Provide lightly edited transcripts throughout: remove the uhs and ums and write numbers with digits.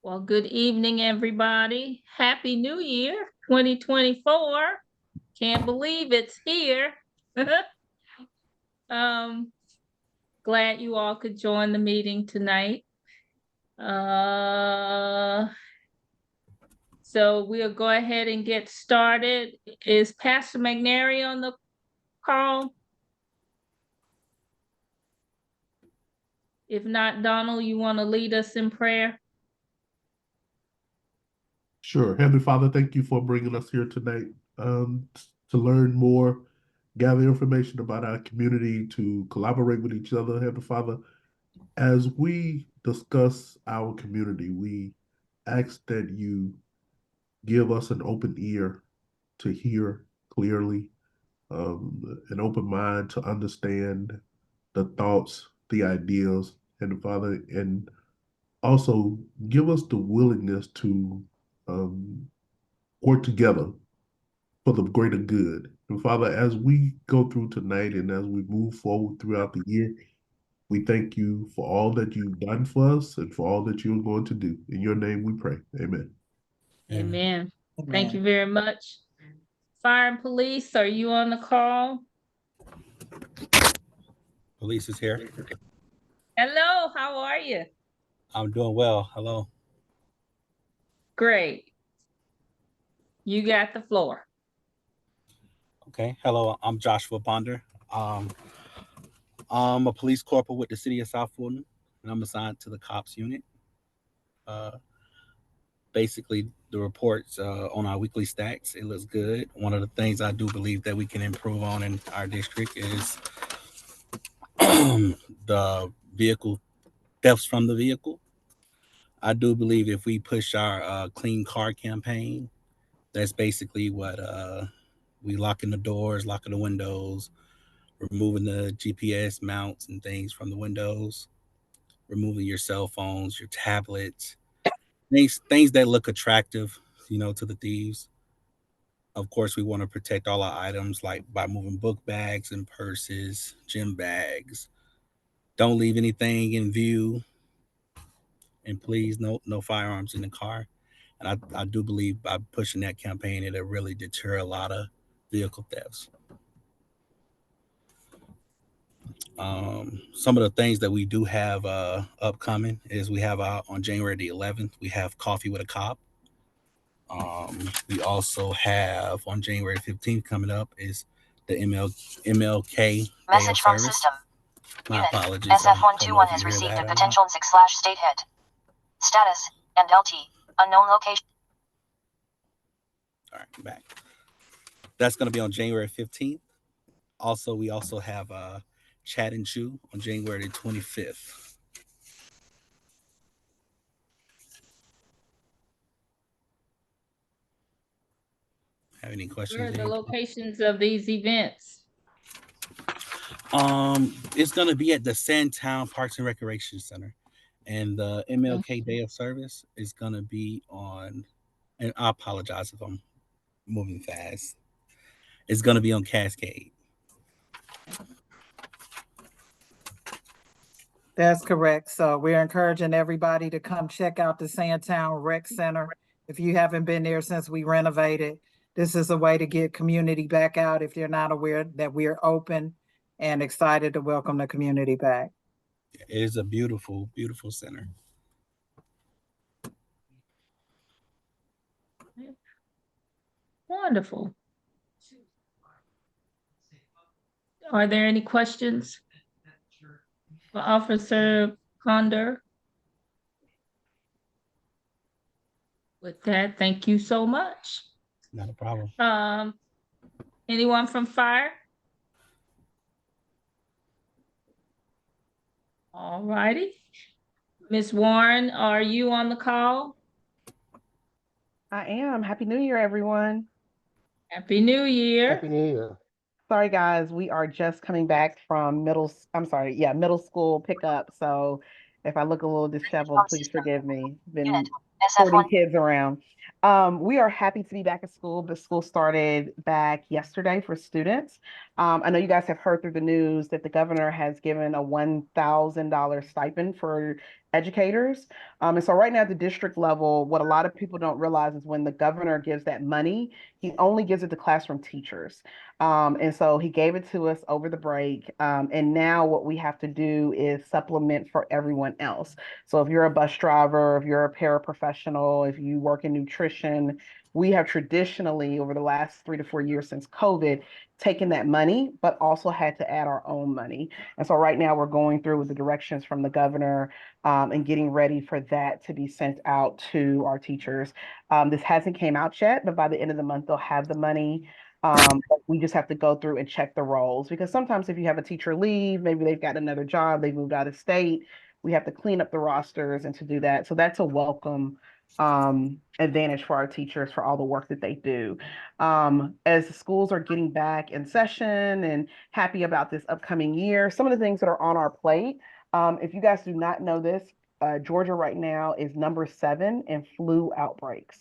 Well, good evening, everybody. Happy New Year, 2024. Can't believe it's here. Glad you all could join the meeting tonight. So we'll go ahead and get started. Is Pastor McNary on the call? If not, Donald, you want to lead us in prayer? Sure. Heavenly Father, thank you for bringing us here tonight to learn more, gather information about our community, to collaborate with each other. Heavenly Father, as we discuss our community, we ask that you give us an open ear to hear clearly, an open mind to understand the thoughts, the ideas, and Father, and also give us the willingness to um, work together for the greater good. And Father, as we go through tonight and as we move forward throughout the year, we thank you for all that you've done for us and for all that you're going to do. In your name we pray. Amen. Amen. Thank you very much. Fire and police, are you on the call? Police is here. Hello, how are you? I'm doing well. Hello. Great. You got the floor. Okay. Hello, I'm Joshua Ponder. I'm a police corporal with the city of South Fulton, and I'm assigned to the cops unit. Basically, the reports on our weekly stats, it looks good. One of the things I do believe that we can improve on in our district is the vehicle thefts from the vehicle. I do believe if we push our clean car campaign, that's basically what we locking the doors, locking the windows, removing the GPS mounts and things from the windows, removing your cell phones, your tablets, things that look attractive, to the thieves. Of course, we want to protect all our items, like by moving book bags and purses, gym bags. Don't leave anything in view, and please, no firearms in the car. And I do believe by pushing that campaign, it'll really deter a lot of vehicle thefts. Some of the things that we do have upcoming is we have on January the 11th, we have Coffee with a Cop. We also have on January 15th coming up is the MLK Message from service. system. My Unit. apologies. SF121 has received a potential 6/state hit. Status and LT unknown location. All right, back. That's going to be on January 15th. Also, we also have Chat and Chew on January 25th. Have any questions? Where are the locations of these events? It's going to be at the Sandtown Parks and Recreation Center, and the MLK Day of Service is going to be on. And I apologize if I'm moving fast. It's going to be on Cascade. That's correct. So we're encouraging everybody to come check out the Sandtown Rec Center. If you haven't been there since we renovated, this is a way to get community back out if they're not aware that we're open and excited to welcome the community back. It is a beautiful, beautiful center. Wonderful. Are there any questions for Officer Ponder? With that, thank you so much. Not a problem. Anyone from fire? All righty. Ms. Warren, are you on the call? I am. Happy New Year, everyone. Happy New Year. Happy New Year. Sorry, guys. We are just coming back from middle school pickup. So if I look a little disheveled, please forgive me. Been 40 SF1. kids around. We are happy to be back at school. The school started back yesterday for students. I know you guys have heard through the news that the governor has given a $1,000 stipend for educators. And so right now at the district level, what a lot of people don't realize is when the governor gives that money, he only gives it to classroom teachers. And so he gave it to us over the break. And now what we have to do is supplement for everyone else. So if you're a bus driver, if you're a paraprofessional, if you work in nutrition, we have traditionally over the last 3 to 4 years since COVID taken that money, but also had to add our own money. And so right now we're going through with the directions from the governor and getting ready for that to be sent out to our teachers. This hasn't came out yet, but by the end of the month, they'll have the money. But we just have to go through and check the roles because sometimes if you have a teacher leave, maybe they've got another job, they moved out of state, we have to clean up the rosters and to do that. So that's a welcome advantage for our teachers for all the work that they do. As the schools are getting back in session and happy about this upcoming year, some of the things that are on our plate, if you guys do not know this, Georgia right now is number 7 in flu outbreaks.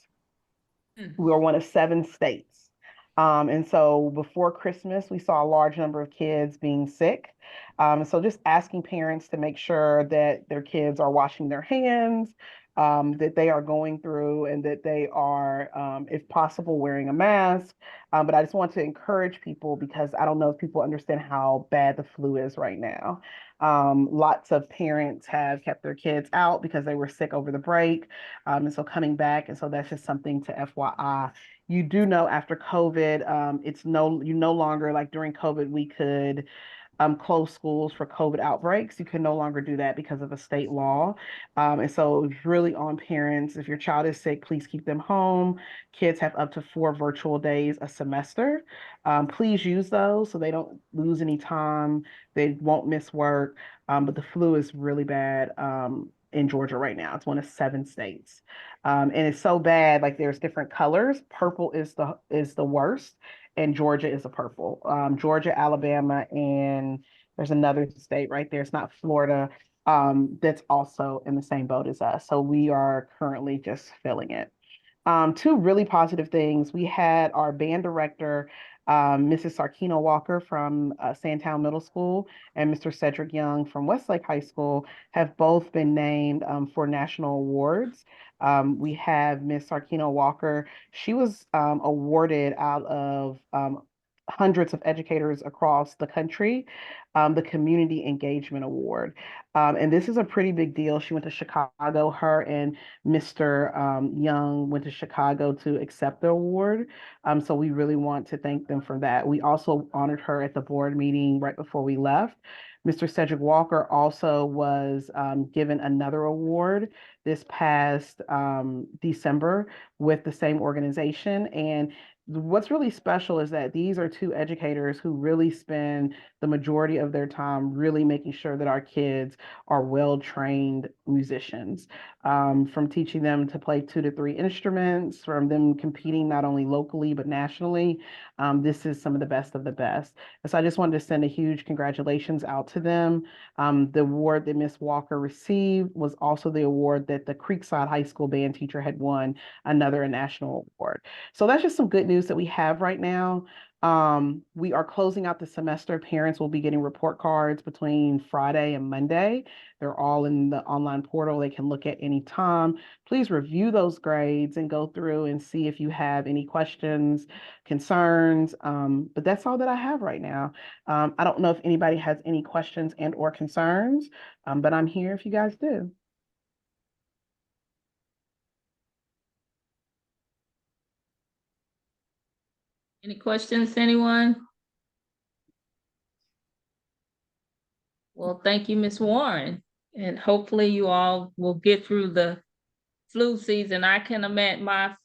We are one of 7 states. And so before Christmas, we saw a large number of kids being sick. So just asking parents to make sure that their kids are washing their hands, that they are going through and that they are, if possible, wearing a mask. But I just want to encourage people because I don't know if people understand how bad the flu is right now. Lots of parents have kept their kids out because they were sick over the break. And so coming back, and so that's just something to FYI. You do know after COVID, you no longer like during COVID, we could close schools for COVID outbreaks. You can no longer do that because of a state law. And so it's really on parents. If your child is sick, please keep them home. Kids have up to 4 virtual days a semester. Please use those so they don't lose any time. They won't miss work. But the flu is really bad in Georgia right now. It's one of 7 states. And it's so bad, like there's different colors. Purple is the worst and Georgia is a purple. Georgia, Alabama, and there's another state right there. It's not Florida. That's also in the same boat as us. So we are currently just filling it. 2 really positive things. We had our band director, Mrs. Sarkina Walker from Sandtown Middle School and Mr. Cedric Young from Westlake High School have both been named for national awards. We have Miss Sarkina Walker. She was awarded out of hundreds of educators across the country, the Community Engagement Award. And this is a pretty big deal. She went to Chicago. Her and Mr. Young went to Chicago to accept the award. So we really want to thank them for that. We also honored her at the board meeting right before we left. Mr. Cedric Walker also was given another award this past December with the same organization. And what's really special is that these are 2 educators who really spend the majority of their time really making sure that our kids are well-trained musicians, from teaching them to play 2 to 3 instruments, from them competing not only locally but nationally. This is some of the best of the best. And so I just wanted to send a huge congratulations out to them. The award that Ms. Walker received was also the award that the Creekside High School band teacher had won, another national award. So that's just some good news that we have right now. We are closing out the semester. Parents will be getting report cards between Friday and Monday. They're all in the online portal. They can look at any time. Please review those grades and go through and see if you have any questions, concerns. But that's all that I have right now. I don't know if anybody has any questions and or concerns, but I'm here if you guys do. Any questions, anyone? Well, thank you, Ms. Warren. And hopefully you all will get through the flu season. I can imagine I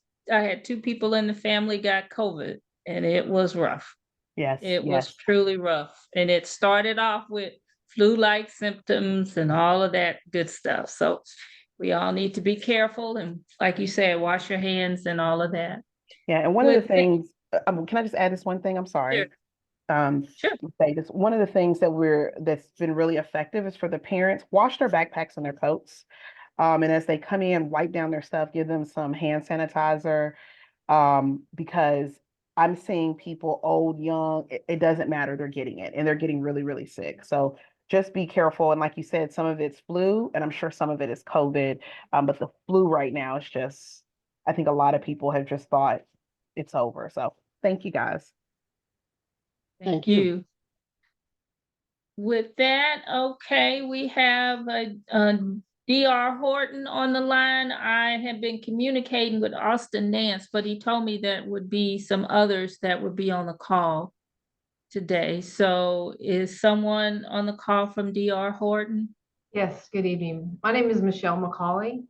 had 2 people in the family got COVID and it was rough. Yes. It was truly rough. And it started off with flu-like symptoms and all of that good stuff. So we all need to be careful. And like you said, wash your hands and all of that. Yeah. And one of the things, can I just add this one thing? I'm sorry. Sure. Say this. One of the things that's been really effective is for the parents, wash their backpacks and their coats. And as they come in, wipe down their stuff, give them some hand sanitizer, because I'm seeing people old, young, it doesn't matter, they're getting it and they're getting really, really sick. So just be careful. And like you said, some of it's flu, and I'm sure some of it is COVID. But the flu right now is just, I think a lot of people have just thought it's over. So thank you guys. Thank you. With that, okay, we have a D R Horton on the line. I have been communicating with Austin Nance, but he told me that would be some others that would be on the call today. So is someone on the call from D R Horton? Yes, good evening. My name is Michelle McCauley,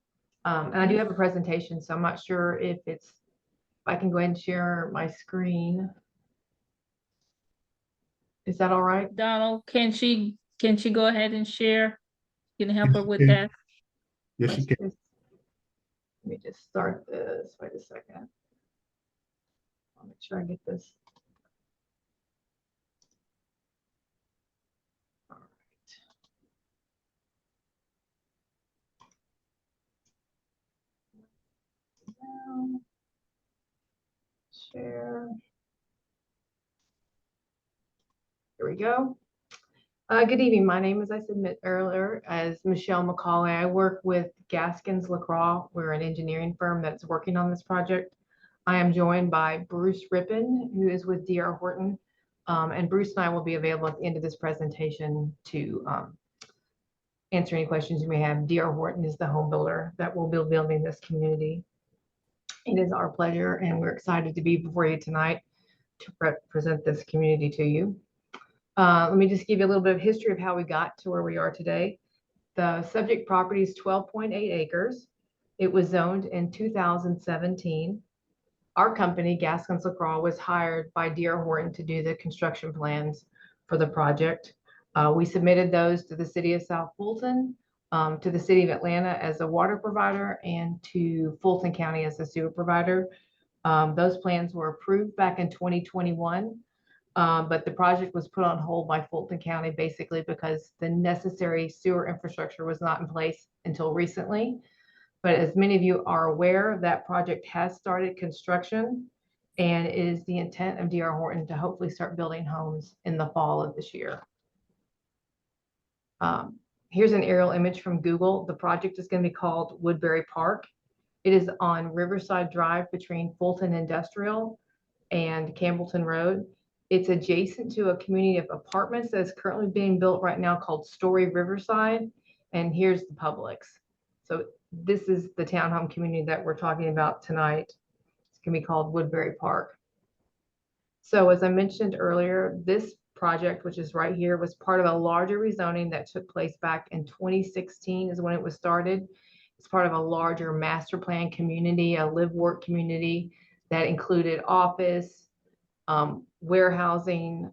and I do have a presentation, so I'm not sure if I can go ahead and share my screen. Is that all right? Donald, can she go ahead and share? Can you help Yes, her she with can. that? Yes, you can. Let me just start this. Wait a second. I'll make sure I get this. All right. Share. Here we go. Good evening. My name, as I said earlier, is Michelle McCauley. I work with Gaskins LaCroix. We're an engineering firm that's working on this project. I am joined by Bruce Rippin, who is with D R Horton. And Bruce and I will be available at the end of this presentation to answer any questions you may have. D R Horton is the home builder that will be building this community. It is our pleasure, and we're excited to be before you tonight to present this community to you. Let me just give you a little bit of history of how we got to where we are today. The subject property is 12.8 acres. It was zoned in 2017. Our company, Gaskins LaCroix, was hired by D R Horton to do the construction plans for the project. We submitted those to the city of South Fulton, to the city of Atlanta as a water provider, and to Fulton County as a sewer provider. Those plans were approved back in 2021. But the project was put on hold by Fulton County basically because the necessary sewer infrastructure was not in place until recently. But as many of you are aware, that project has started construction, and it is the intent of D R Horton to hopefully start building homes in the fall of this year. Here's an aerial image from Google. The project is going to be called Woodbury Park. It is on Riverside Drive between Fulton Industrial and Campbellton Road. It's adjacent to a community of apartments that is currently being built right now called Story Riverside. And here's the Publix. So this is the townhome community that we're talking about tonight. It's going to be called Woodbury Park. So as I mentioned earlier, this project, which is right here, was part of a larger rezoning that took place back in 2016 is when it was started. It's part of a larger master plan community, a live-work community that included office, warehousing,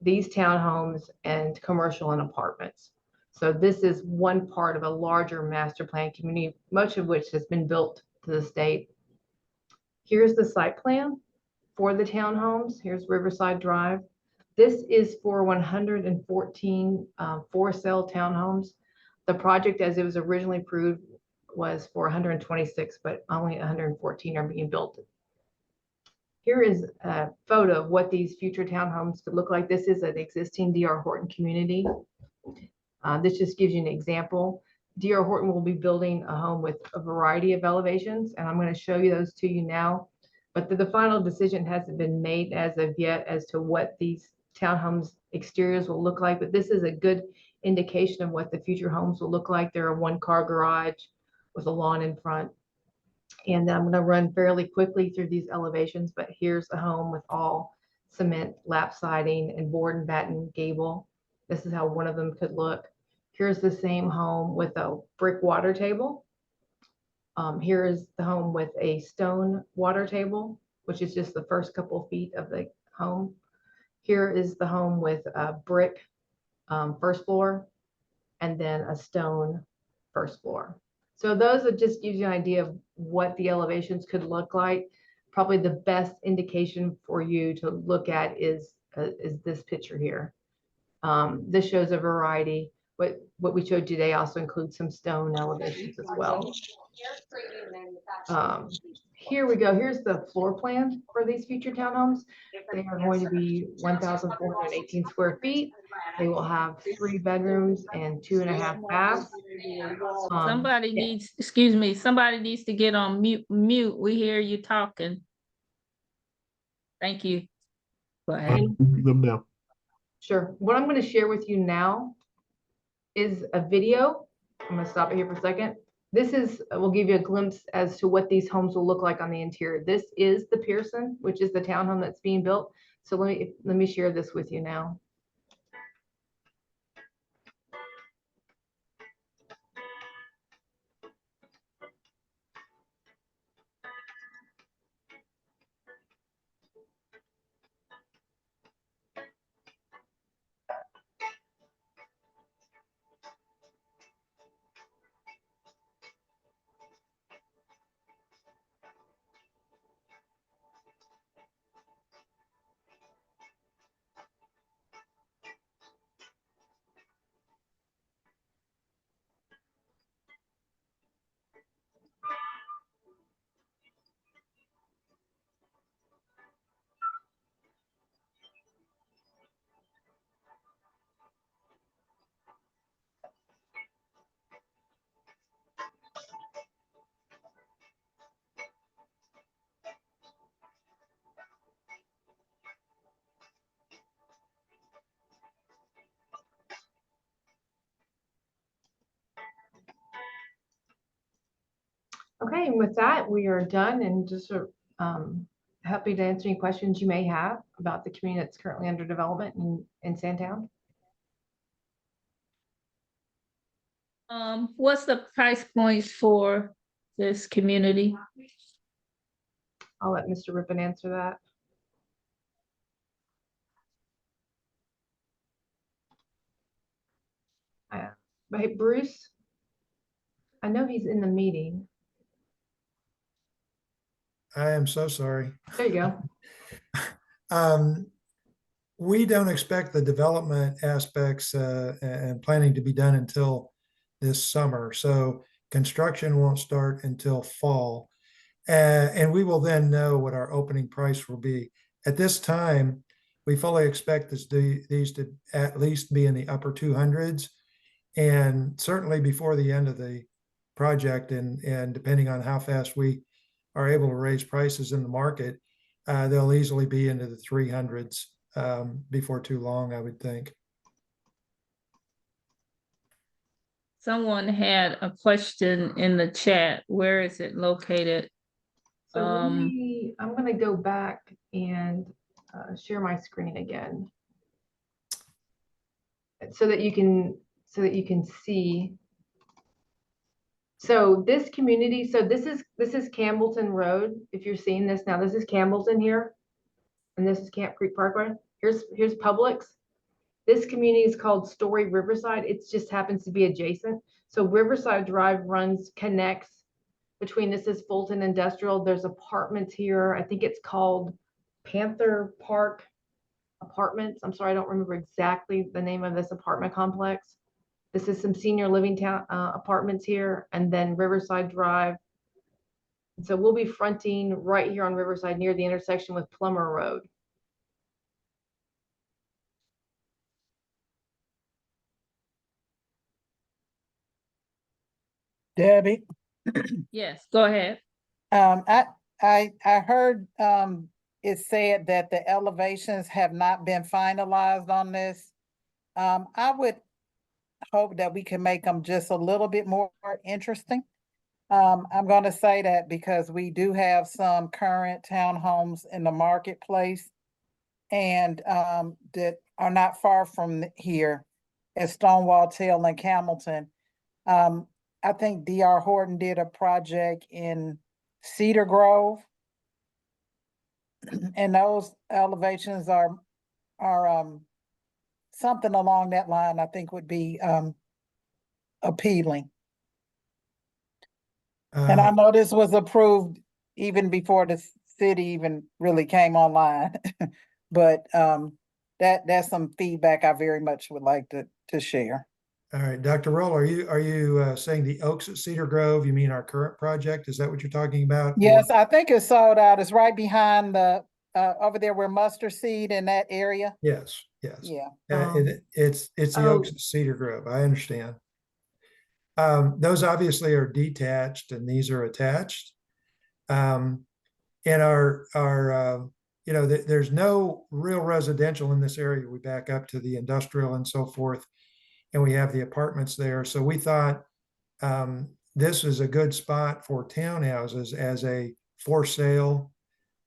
these townhomes, and commercial and apartments. So this is one part of a larger master plan community, much of which has been built to the state. Here's the site plan for the townhomes. Here's Riverside Drive. This is for 114 for sale townhomes. The project, as it was originally approved, was for 126, but only 114 are being built. Here is a photo of what these future townhomes could look like. This is an existing D R Horton community. This just gives you an example. D R Horton will be building a home with a variety of elevations, and I'm going to show you those to you now. But the final decision hasn't been made as of yet as to what these townhomes exteriors will look like. But this is a good indication of what the future homes will look like. They're a one-car garage with a lawn in front. And I'm going to run fairly quickly through these elevations, but here's a home with all cement lap siding and board and batten gable. This is how one of them could look. Here's the same home with a brick water table. Here is the home with a stone water table, which is just the first couple feet of the home. Here is the home with a brick first floor and then a stone first floor. So those would just give you an idea of what the elevations could look like. Probably the best indication for you to look at is this picture here. This shows a variety but what we showed today also includes some stone elevations as well. Here we go. Here's the floor plan for these future townhomes. They are going to be 1,418 square feet. They will have 3 bedrooms and 2.5 baths. Somebody yeah. needs, excuse me, somebody needs to get on mute. We hear you talking. Thank you. Go ahead. Them now. Sure. What I'm going to share with you now is a video. I'm going to stop it here for a second. This is, we'll give you a glimpse as to what these homes will look like on the interior. This is the Pearson, which is the townhome that's being built. So let me share this with you now. Okay, and with that, we are done, and just happy to answer any questions you may have about the community that's currently under development in Sandtown. What's the price points for this community? I'll let Mr. Rippon answer that. But hey, Bruce, I know he's in the meeting. I am so sorry. There you go. We don't expect the development aspects and planning to be done until this summer. So construction won't start until fall. And we will then know what our opening price will be. At this time, we fully expect these to at least be in the upper 200s. And certainly before the end of the project, and depending on how fast we are able to raise prices in the market, they'll easily be into the 300s before too long, I would think. Someone had a question in the chat. Where is it located? So I'm going to go back and share my screen again, so that you can see. So this community, so this is Campbellton Road. If you're seeing this now, this is Campbellton here, and this is Camp Creek Parkway. Here's Publix. This community is called Story Riverside. It just happens to be adjacent. So Riverside Drive connects between, this is Fulton Industrial. There's apartments here. I think it's called Panther Park Apartments. I'm sorry, I don't remember exactly the name of this apartment complex. This is some senior living town apartments here, and then Riverside Drive. So we'll be fronting right here on Riverside near the intersection with Plummer Road. Debbie, Yes, go ahead. I heard it said that the elevations have not been finalized on this. I would hope that we can make them just a little bit more interesting. I'm going to say that because we do have some current townhomes in the marketplace, and that are not far from here at Stonewall Tail and Campbellton. I think D R Horton did a project in Cedar Grove, and those elevations are something along that line. I think would be appealing. And I know this was approved even before the city even really came online, but that's some feedback I very much would like to share. All right, Dr. Roll, are you saying the Oaks at Cedar Grove? You mean our current project? Is that what you're talking about? Yes, I think it's sold out. It's right behind the, over there where mustard seed in that area. Yes, yes. Yeah. It's the Oaks at Cedar Grove. I understand. Those obviously are detached and these are attached. And there's no real residential in this area. We back up to the industrial and so forth, and we have the apartments there. So we thought this is a good spot for townhouses as a for sale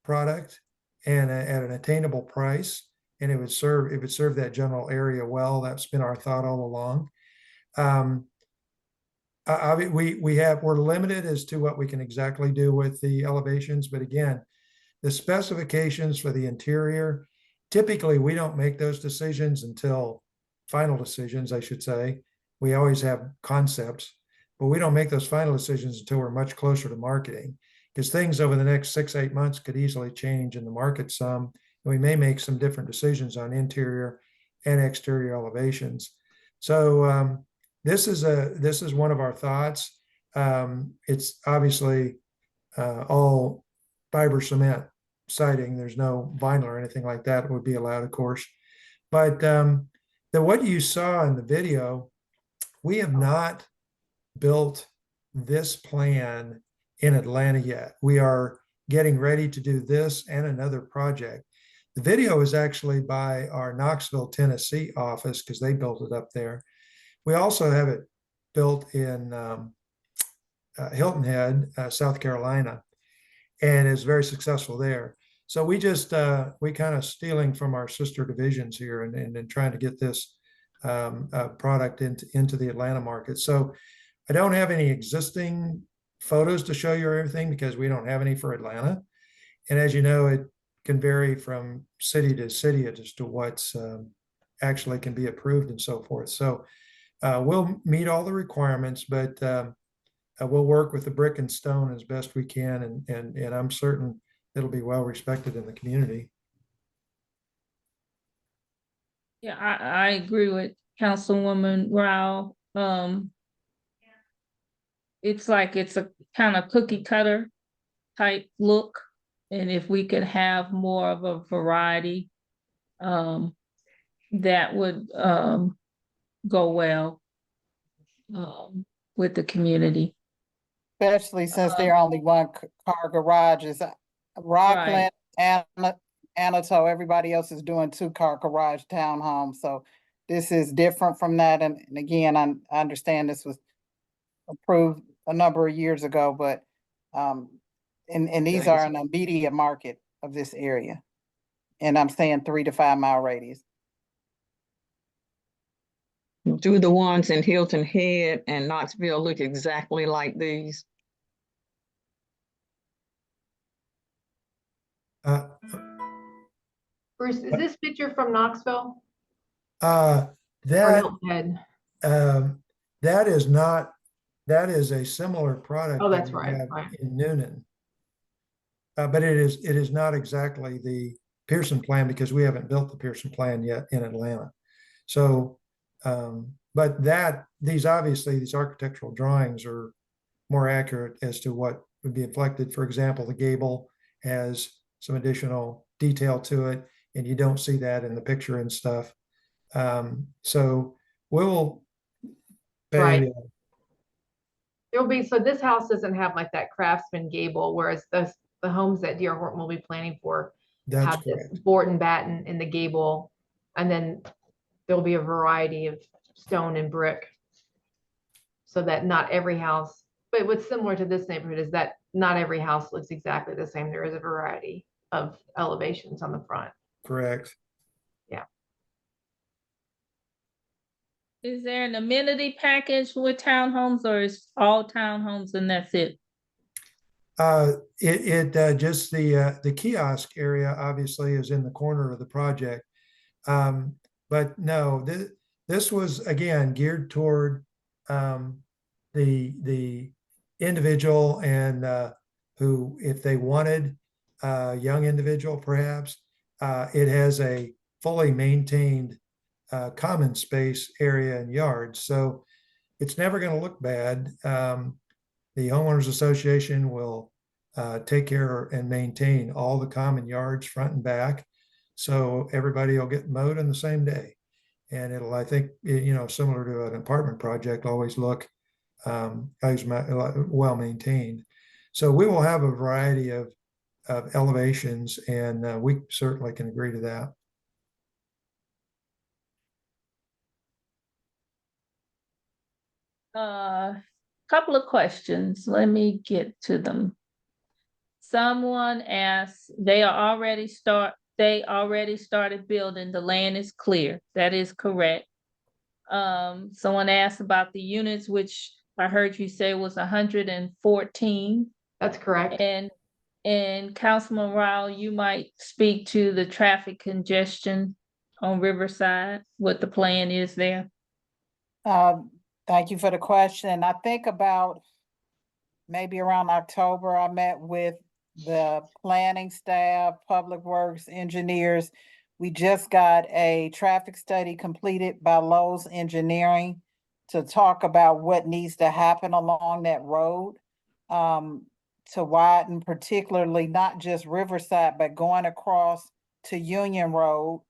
product and at an attainable price. And it would serve that general area well. That's been our thought all along. We're limited as to what we can exactly do with the elevations, but again, the specifications for the interior, typically we don't make those decisions until final decisions, I should say. We always have concepts, but we don't make those final decisions until we're much closer to marketing, because things over the next 6-8 months could easily change in the market some, and we may make some different decisions on interior and exterior elevations. So this is one of our thoughts. It's obviously all fiber cement siding. There's no vinyl or anything like that would be allowed, of course. But what you saw in the video, we have not built this plan in Atlanta yet. We are getting ready to do this and another project. The video is actually by our Knoxville, Tennessee office because they built it up there. We also have it built in Hilton Head, South Carolina, and is very successful there. So we kind of stealing from our sister divisions here and trying to get this product into the Atlanta market. So I don't have any existing photos to show you or everything because we don't have any for Atlanta. And as you know, it can vary from city to city as to what's actually can be approved and so forth. So we'll meet all the requirements, but we'll work with the brick and stone as best we can, and I'm certain it'll be well respected in the community. Yeah, I agree with Councilwoman Rowell. It's like it's a kind of cookie cutter type look, and if we could have more of a variety, that would go well with the community. Especially since there are only one car garages. Rockland, Anatole, everybody else is doing 2-car garage townhomes. So this is different from that. And again, I understand this was approved a number of years ago, but and these are in the immediate market of this area. And I'm saying 3 to 5 mile radius. Do the ones in Hilton Head and Knoxville look exactly like these? Bruce, is this picture from Knoxville? That is not. That is a similar product. Oh, that's right. In Noonan, but it is not exactly the Pearson plan because we haven't built the Pearson plan yet in Atlanta. So, but these architectural drawings are more accurate as to what would be inflected. For example, the gable has some additional detail to it, and you don't see that in the picture and stuff. So we'll pay. Right. There'll be, so this house doesn't have like that craftsman gable, whereas the homes that D R Horton will be planning for have this board and batten in the gable, and then there'll be a variety of stone and brick, so that not every house. But what's similar to this neighborhood is that not every house looks exactly the same. There is a variety of elevations on the front. Correct. Yeah. Is there an amenity package with townhomes, or is all townhomes and that's it? Just the kiosk area obviously is in the corner of the project. But no, this was again geared toward the individual and who, if they wanted a young individual, perhaps it has a fully maintained common space area and yards. So it's never going to look bad. The homeowners association will take care and maintain all the common yards front and back. So everybody will get mowed on the same day. And it'll, I think, similar to an apartment project, always look well maintained. So we will have a variety of elevations, and we certainly can agree to that. Couple of questions. Let me get to them. Someone asked, they already started building, the land is clear. That is correct. Someone asked about the units, which I heard you say was 114. That's correct. And Councilman Rowell, you might speak to the traffic congestion on Riverside, what the plan is there. Thank you for the question. I think about maybe around October, I met with the planning staff, public works, engineers. We just got a traffic study completed by Lowe's Engineering to talk about what needs to happen along that road to widen, particularly not just Riverside, but going across to Union Road,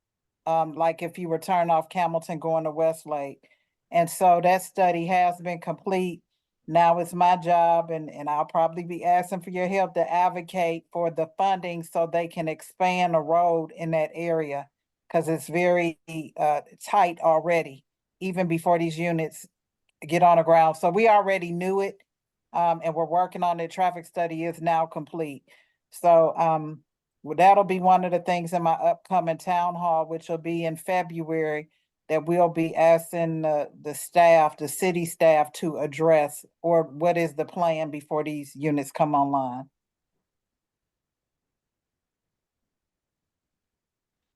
like if you were turning off Camilton going to Westlake. And so that study has been complete. Now it's my job, and I'll probably be asking for your help to advocate for the funding so they can expand the road in that area, because it's very tight already, even before these units get on the ground. So we already knew it, and we're working on it. Traffic study is now complete. So well, that'll be one of the things in my upcoming town hall, which will be in February, that we'll be asking the staff, the city staff, to address, or what is the plan before these units come online.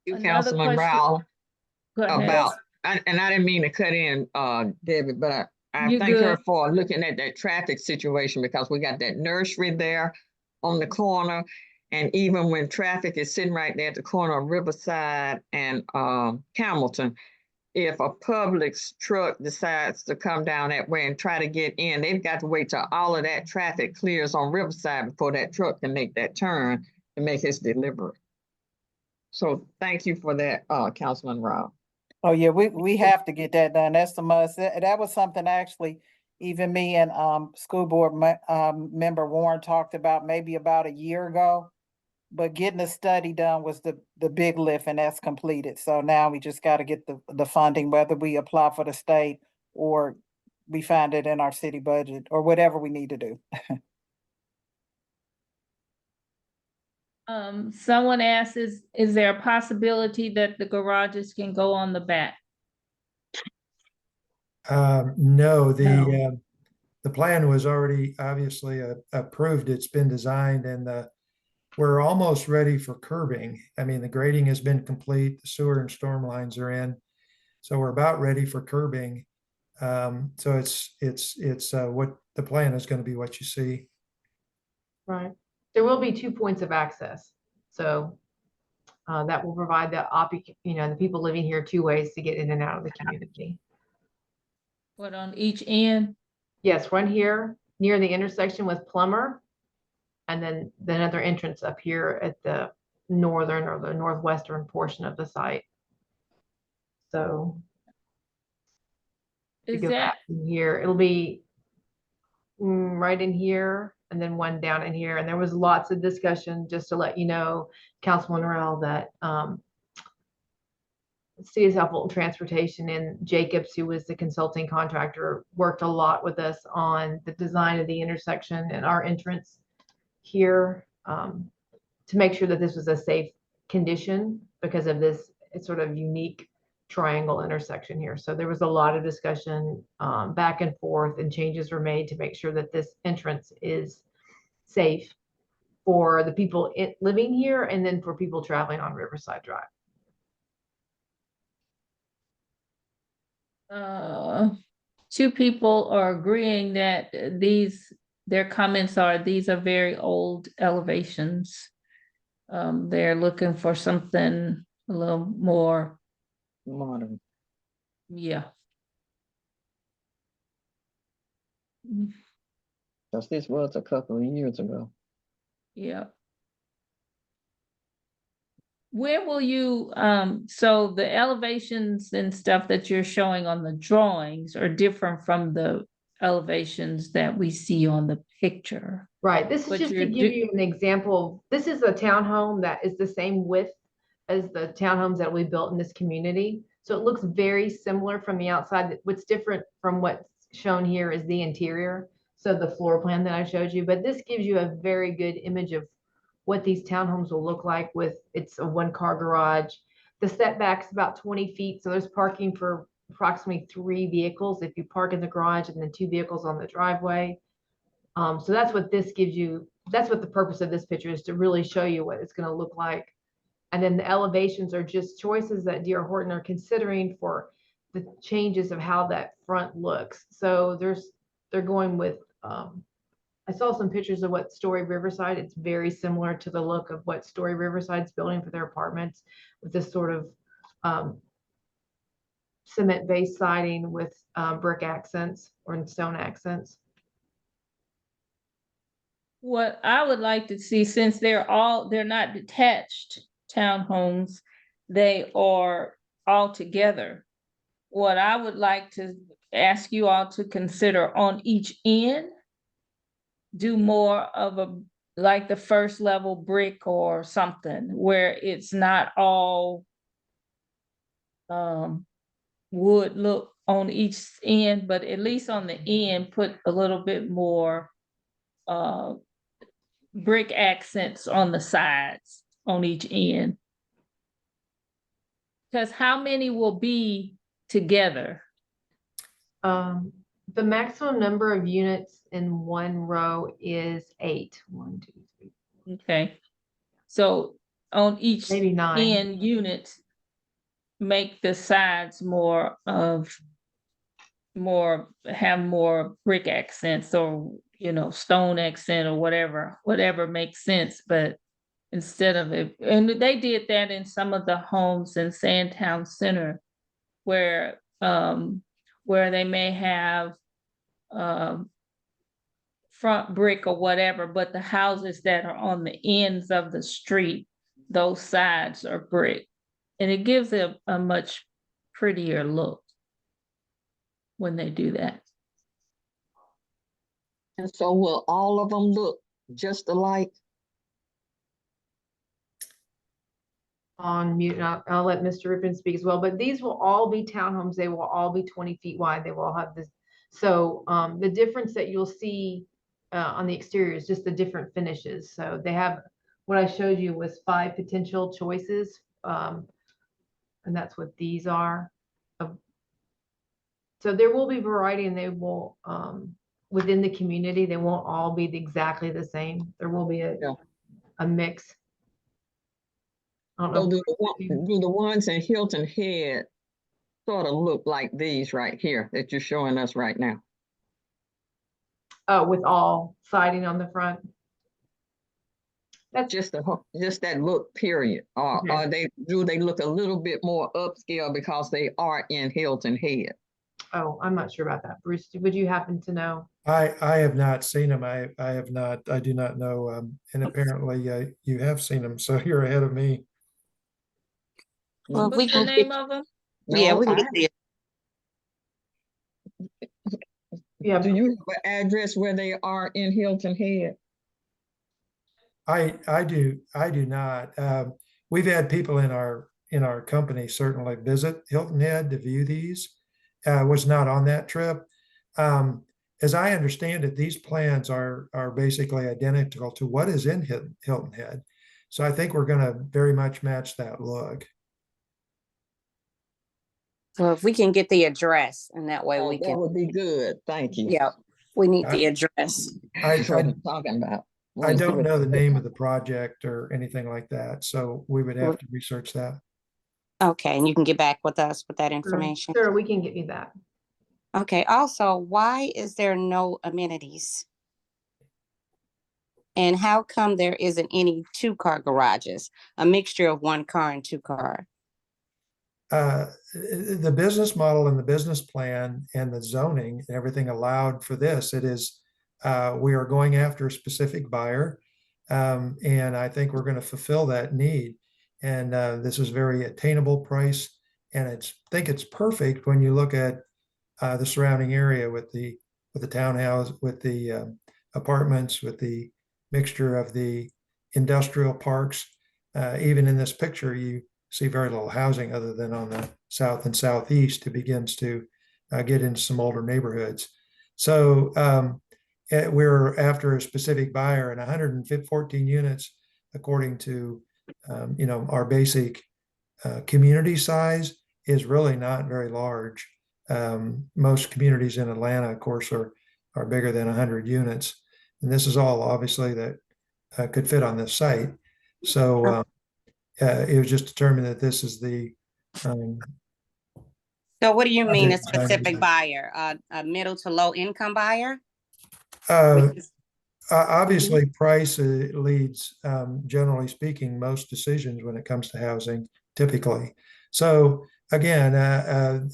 Another Councilman question- Rowell, Go ahead. about, and I didn't mean to cut in, Debbie, but I You thank her good. for looking at that traffic situation, because we got that nursery there on the corner. And even when traffic is sitting right there at the corner of Riverside and Hamilton, if a Publix truck decides to come down that way and try to get in, they've got to wait till all of that traffic clears on Riverside before that truck can make that turn to make his delivery. So thank you for that, Councilman Rowell. Oh yeah, we have to get that done. That's the must. That was something actually even me and school board member Warren talked about maybe about a year ago. But getting the study done was the big lift, and that's completed. So now we just got to get the funding, whether we apply for the state or we find it in our city budget or whatever we need to do. Someone asks, is there a possibility that the garages can go on the back? No, the plan was already obviously approved. It's been designed, and we're almost ready for curbing. I mean, the grading has been complete, the sewer and storm lines are in. So we're about ready for curbing. So it's what the plan is going to be, what you see. Right. There will be 2 points of access. So that will provide the people living here 2 ways to get in and out of the community. What, on each end? Yes, one here near the intersection with Plummer, and then another entrance up here at the northern or the northwestern portion of the site. So Is go that back in here, it'll be right in here, and then one down in here. And there was lots of discussion, just to let you know, Councilman Rowell, that CSL Fulton Transportation and Jacobs, who was the consulting contractor, worked a lot with us on the design of the intersection and our entrance here to make sure that this was a safe condition because of this sort of unique triangle intersection here. So there was a lot of discussion back and forth, and changes were made to make sure that this entrance is safe for the people living here, and then for people traveling on Riverside Drive. Two people are agreeing that their comments are, these are very old elevations. They're looking for something a little more Modern. Yeah. Mm, Because this was a couple of years ago. yeah. Where will you, so the elevations and stuff that you're showing on the drawings are different from the elevations that we see on the picture? Right, this is But just to you're give do- you an example. This is a townhome that is the same width as the townhomes that we built in this community. So it looks very similar from the outside. What's different from what's shown here is the interior. So the floor plan that I showed you, but this gives you a very good image of what these townhomes will look like with, it's a 1-car garage. The setback's about 20 feet. So there's parking for approximately 3 vehicles if you park in the garage and then 2 vehicles on the driveway. So that's what this gives you. That's what the purpose of this picture is, to really show you what it's going to look like. And then the elevations are just choices that D R Horton are considering for the changes of how that front looks. So they're going with, I saw some pictures of what Story Riverside, it's very similar to the look of what Story Riverside's building for their apartments, with this sort of cement-based siding with brick accents or stone accents. What I would like to see, since they're not detached townhomes, they are all together. What I would like to ask you all to consider on each end, do more of a, like the first level brick or something, where it's not all wood look on each end, but at least on the end, put a little bit more brick accents on the sides on each end. Because how many will be together? The maximum number of units in one row is 8. 1, 2, 3. Okay. So on each Maybe 9. end unit, make the sides have more brick accents, or stone accent, or whatever makes sense. But instead of it, and they did that in some of the homes in Sandtown Center, where they may have front brick or whatever, but the houses that are on the ends of the street, those sides are brick, and it gives it a much prettier look when they do that. And so will all of them look just alike? On mute, and I'll let Mr. Rippon speak as well, but these will all be townhomes. They will all be 20 feet wide. They will all have this. So the difference that you'll see on the exterior is just the different finishes. So they have, what I showed you was 5 potential choices. And that's what these are. So there will be variety, and they will, within the community, they won't all be exactly the same. There will be a mix. I don't know. So do the ones in Hilton Head sort of look like these right here that you're showing us right now? With all siding on the front. That's just that look, period. Or okay. do they look a little bit more upscale because they are in Hilton Head? Oh, I'm not sure about that. Bruce, would you happen to know? I have not seen them. I have not. I do not know. And apparently, you have seen them, so you're ahead of me. Well, what's the name of them? Yeah, we can get Yeah. Do you have an address where they are in Hilton Head? I do not. We've had people in our company certainly visit Hilton Head to view these. Was not on that trip. As I understand it, these plans are basically identical to what is in Hilton Head. So I think we're going to very much match that look. So if we can get the address, and that way That would be good. Thank you. Yeah, we need the address. That's what I'm talking about. I don't know the name of the project or anything like that, so we would have to research that. Okay, and you can get back with us with that information. Sure, we can get you that. Okay, also, why is there no amenities? And how come there isn't any 2-car garages, a mixture of 1 car and 2 car? the business model and the business plan and the zoning and everything allowed for this. It is, we are going after a specific buyer. And I think we're going to fulfill that need. And this is very attainable price. And I think it's perfect when you look at the surrounding area with the townhouse, with the apartments, with the mixture of the industrial parks. Even in this picture, you see very little housing other than on the south and southeast. It begins to get into some older neighborhoods. So we're after a specific buyer, and 114 units, according to our basic community size, is really not very large. Most communities in Atlanta, of course, are bigger than 100 units, and this is all obviously that could fit on this site. So it was just determined that this is the. So what do you mean a specific buyer? A middle to low income buyer? Obviously, price leads, generally speaking, most decisions when it comes to housing, typically. So again,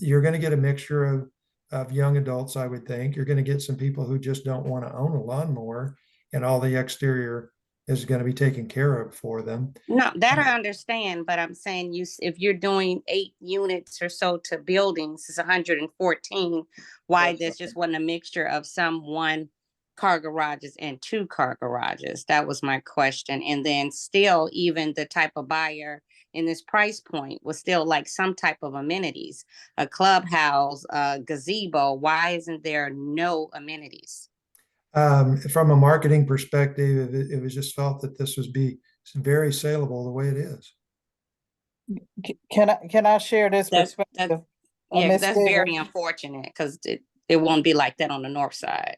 you're going to get a mixture of young adults, I would think. You're going to get some people who just don't want to own a lawnmower, and all the exterior is going to be taken care of for them. No, that I understand, but I'm saying if you're doing 8 units or so to buildings, it's 114. Why there's just wasn't a mixture of some 1-car garages and 2-car garages? That was my question. And then still, even the type of buyer in this price point was still like some type of amenities, a clubhouse, a gazebo. Why isn't there no amenities? From a marketing perspective, it was just felt that this would be very saleable the way it is. Can I share this perspective? Yeah, that's very unfortunate, because it won't be like that on the north side.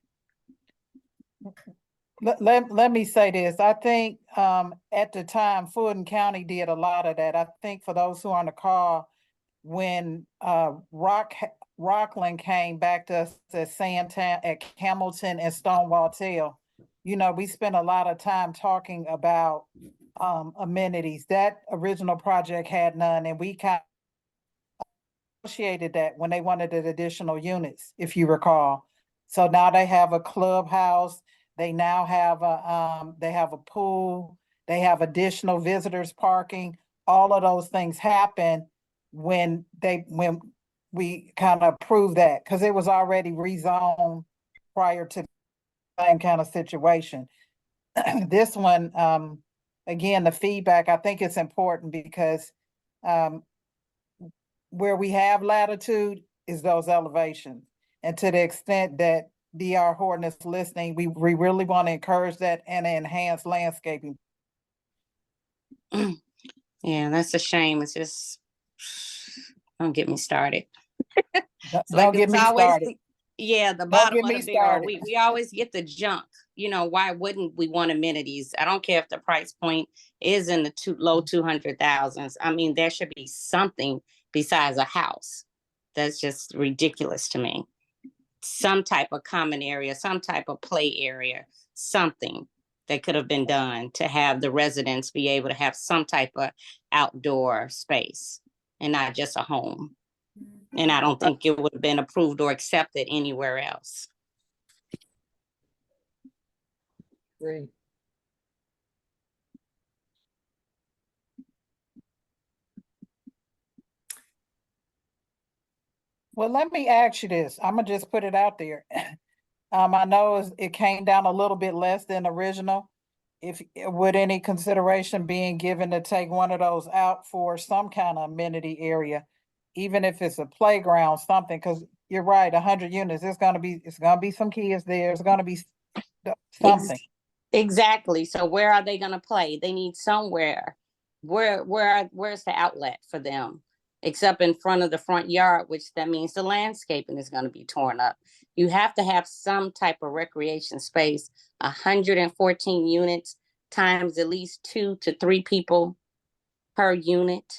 Let me say this. I think at the time, Fulton County did a lot of that. I think for those who are on the call, when Rockland came back to us at Sandtown, at Hamilton and Stonewall Tail, we spent a lot of time talking about amenities. That original project had none, and we kind of negotiated that when they wanted the additional units, if you recall. So now they have a clubhouse. They now have a pool. They have additional visitors parking. All of those things happen when we kind of approved that, because it was already rezoned prior to the same kind of situation. This one, again, the feedback, I think it's important because where we have latitude is those elevations. And to the extent that D R Horton is listening, we really want to encourage that and enhance landscaping. Yeah, that's a shame. It's just, don't get me started. Don't get me started. Yeah, the bottom of the barrel. We always get the junk. Why wouldn't we want amenities? I don't care if the price point is in the low 200,000s. I mean, there should be something besides a house. That's just ridiculous to me. Some type of common area, some type of play area, something that could have been done to have the residents be able to have some type of outdoor space and not just a home. And I don't think it would have been approved or accepted anywhere else. Great. Well, let me ask you this. I'm gonna just put it out there. I know it came down a little bit less than original. Would any consideration being given to take one of those out for some kind of amenity area, even if it's a playground, something? Because you're right, 100 units. It's gonna be some kids there. It's gonna be something. Exactly. So where are they gonna play? They need somewhere. Where's the outlet for them? Except in front of the front yard, which that means the landscaping is going to be torn up. You have to have some type of recreation space. 114 units times at least 2 to 3 people per unit.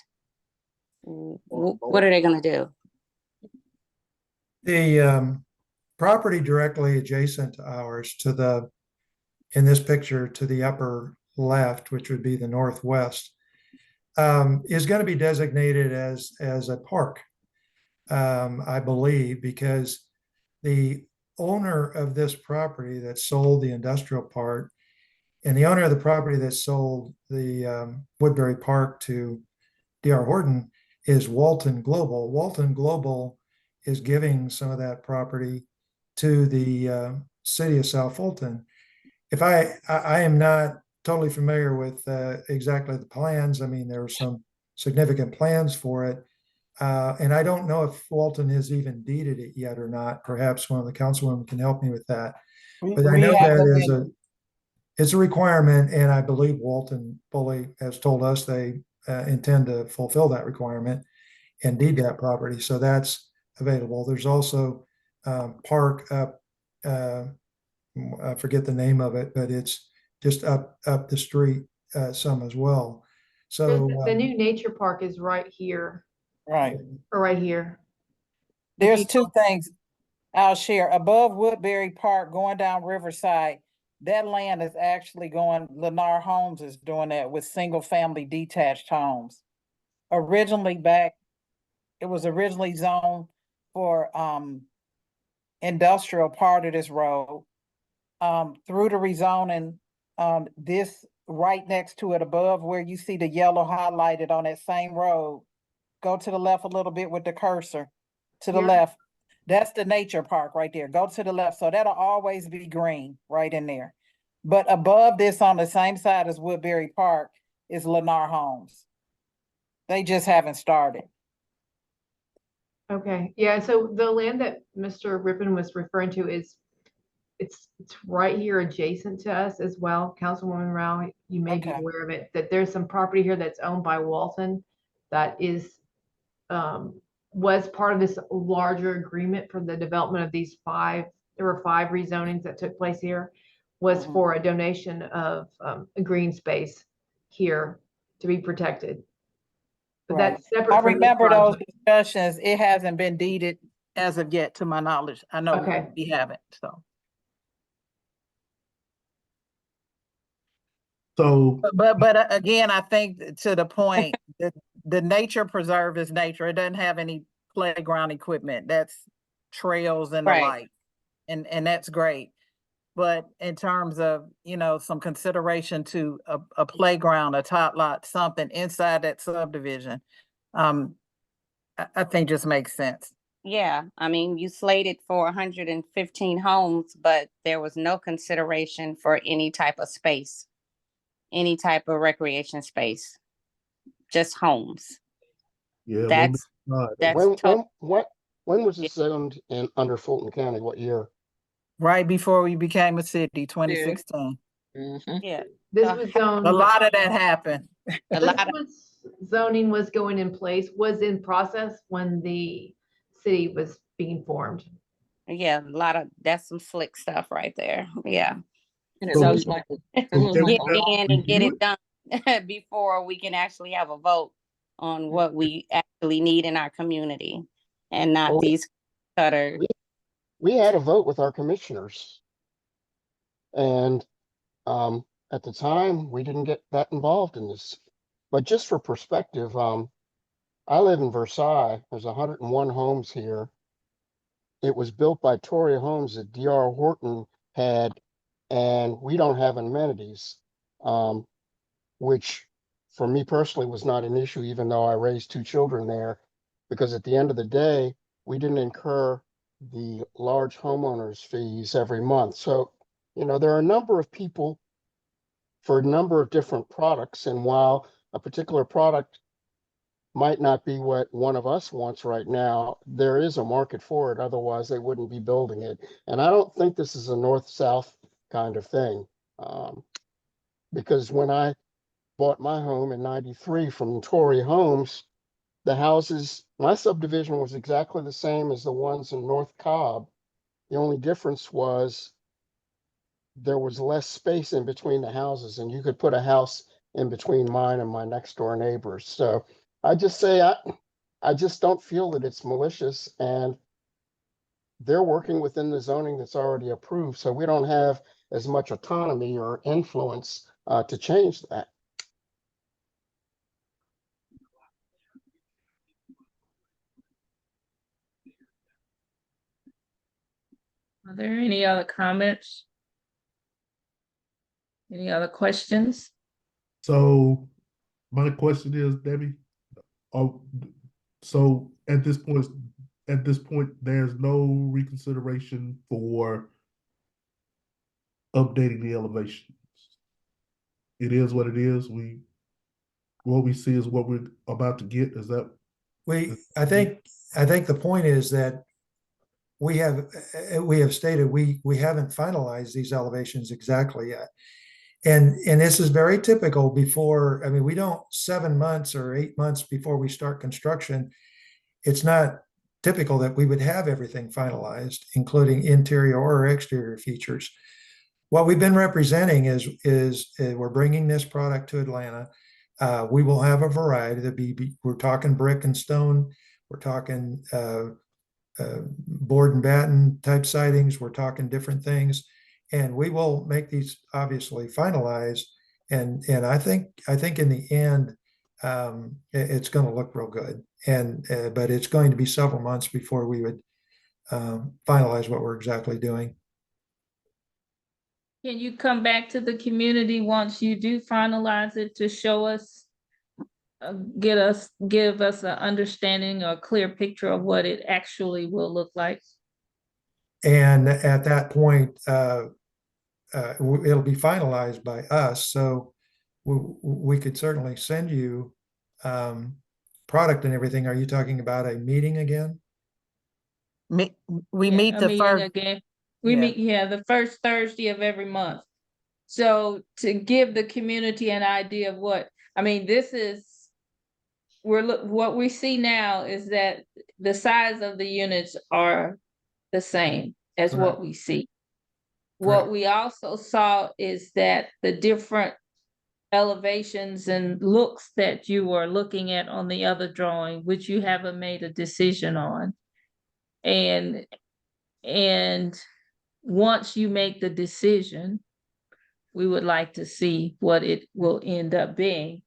What are they going to do? The property directly adjacent to ours, in this picture, to the upper left, which would be the northwest, is going to be designated as a park, I believe, because the owner of this property that sold the industrial part and the owner of the property that sold the Woodbury Park to D R Horton is Walton Global. Walton Global is giving some of that property to the city of South Fulton. If I am not totally familiar with exactly the plans. I mean, there were some significant plans for it. And I don't know if Walton has even deeded it yet or not. Perhaps one of the councilwomen can help me with that. But I know that it's a requirement, and I believe Walton fully has told us they intend to fulfill that requirement and deed that property. So that's available. There's also park up, I forget the name of it, but it's just up the street some as well. So the new nature park is right here. Right. Or right here. There's two things I'll share. Above Woodbury Park, going down Riverside, that land is actually going, Lennar Homes is doing that with single family detached homes. Originally it was originally zoned for industrial part of this road. Through the rezoning, this right next to it, above where you see the yellow highlighted on that same road, go to the left a little bit with the cursor, to the left. That's the nature park right there. Go to the left. So that'll always be green right in there. But above this, on the same side as Woodbury Park, is Lennar Homes. They just haven't started. Okay, yeah, so the land that Mr. Rippon was referring to is, it's right here adjacent to us as well. Councilwoman Rowell, you may be aware of it, that there's some property here that's owned by Walton that is, was part of this larger agreement for the development of these there were 5 rezonings that took place here, was for a donation of a green space here to be protected. But that's separate. I remember those discussions. It hasn't been deeded as of yet, to my knowledge. I know we haven't, so. But again, I think to the point that the nature preserve is nature. It doesn't have any playground equipment. That's trails and the like. And that's great. But in terms of, some consideration to a playground, a tot lot, something inside that subdivision, I think just makes sense. Yeah, I mean, you slated for 115 homes, but there was no consideration for any type of space, any type of recreation space, just homes. Yeah, that's when was it zoned in under Fulton County? What year? Right before we became a city, 2016. Yeah, this was zoned. A lot of that happened. Zoning was going in place, was in process when the city was being formed. Yeah, that's some slick stuff right there. Yeah. And it looks like get in and get it done before we can actually have a vote on what we actually need in our community, and not these cutter. We had a vote with our commissioners, and at the time we didn't get that involved in this. But just for perspective, I live in Versailles. There's 101 homes here. It was built by Tory Homes that D R Horton had, and we don't have amenities, which for me personally was not an issue, even though I raised 2 children there, because at the end of the day, we didn't incur the large homeowners fees every month. So, there are a number of people for a number of different products, and while a particular product might not be what one of us wants right now, there is a market for it. Otherwise, they wouldn't be building it. And I don't think this is a north-south kind of thing, because when I bought my home in '93 from Tory Homes, the houses, my subdivision was exactly the same as the ones in North Cobb. The only difference was there was less space in between the houses, and you could put a house in between mine and my next door neighbors. So I just say, I just don't feel that it's malicious, and they're working within the zoning that's already approved. So we don't have as much autonomy or influence to change that. Are there any other comments? Any other questions? So my question is, Debbie, so at this point, there's no reconsideration for updating the elevations. It is what it is. What we see is what we're about to get. Is that? I think the point is that we have stated we haven't finalized these elevations exactly yet. And this is very typical before, I mean, we don't 7 months or 8 months before we start construction. It's not typical that we would have everything finalized, including interior or exterior features. What we've been representing is we're bringing this product to Atlanta. We will have a variety. We're talking brick and stone. We're talking board and batten type sidings. We're talking different things, and we will make these obviously finalized. And I think in the end, it's going to look real good. And but it's going to be several months before we would finalize what we're exactly doing. Can you come back to the community once you do finalize it to show us, give us an understanding or clear picture of what it actually will look like? And at that point, it'll be finalized by us. So we could certainly send you product and everything. Are you talking about a meeting again? We meet the first again. We meet the first Thursday of every month. So to give the community an idea of what, I mean, this is, what we see now is that the size of the units are the same as what we see. What we also saw is that the different elevations and looks that you were looking at on the other drawing, which you haven't made a decision on. And once you make the decision, we would like to see what it will end up being.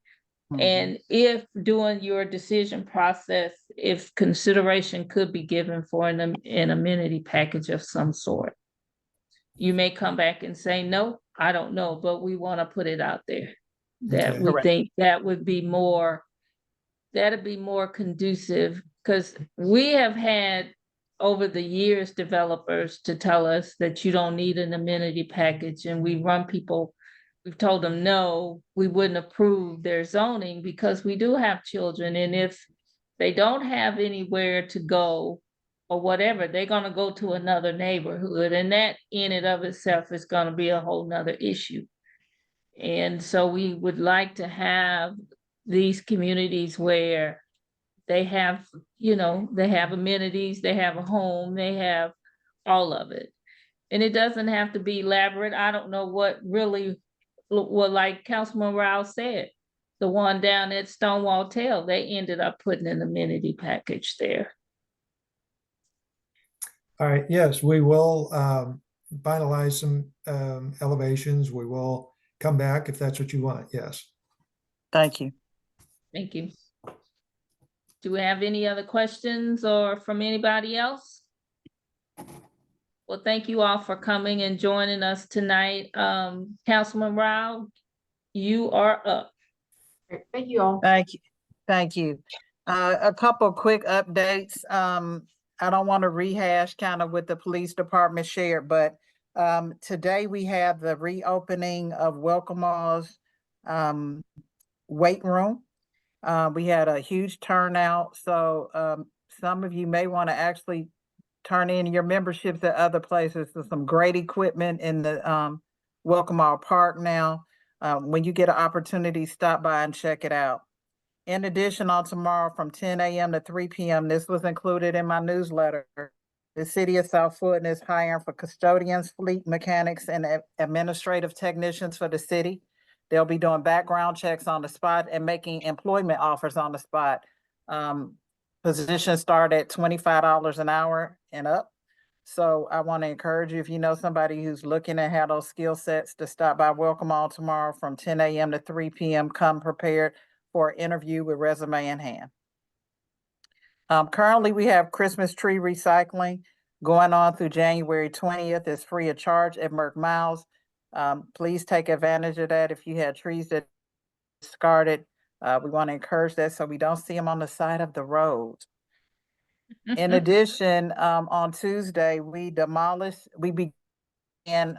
And if during your decision process, if consideration could be given for an amenity package of some sort, you may come back and say, no, I don't know, but we want to put it out there. That we think that would be more, that'd be more conducive, because we have had over the years developers to tell us that you don't need an amenity package, and we've told them no, we wouldn't approve their zoning because we do have children, and if they don't have anywhere to go or whatever, they're going to go to another neighborhood, and that in and of itself is going to be a whole nother issue. And so we would like to have these communities where they have, they have amenities, they have a home, they have all of it. And it doesn't have to be elaborate. I don't know what really, well, like Councilman Rowell said, the one down at Stonewall Tail, they ended up putting an amenity package there. All right, yes, we will finalize some elevations. We will come back if that's what you want, yes. Thank you. Thank you. Do we have any other questions or from anybody else? Well, thank you all for coming and joining us tonight. Councilman Rowell, you are up. Thank you all. Thank you. Thank you. A couple quick updates. I don't want to rehash kind of what the police department shared, but today we have the reopening of Welcome All's weight room. We had a huge turnout, so some of you may want to actually turn in your memberships at other places. There's some great equipment in the Welcome All Park now. When you get an opportunity, stop by and check it out. In addition, on tomorrow from 10 a.m. to 3 p.m., this was included in my newsletter, the City of South Fulton is hiring for custodians, fleet mechanics, and administrative technicians for the city. They'll be doing background checks on the spot and making employment offers on the spot. Positions start at $25 an hour and up. So I want to encourage you, if you know somebody who's looking to have those skill sets, to stop by Welcome All tomorrow from 10 a.m. to 3 p.m. Come prepared for an interview with resume in hand. Currently, we have Christmas tree recycling. going on through January 20th is free of charge at Merck Miles. Please take advantage of that. If you had trees that discarded, we want to encourage that so we don't see them on the side of the road. In addition, on Tuesday, we began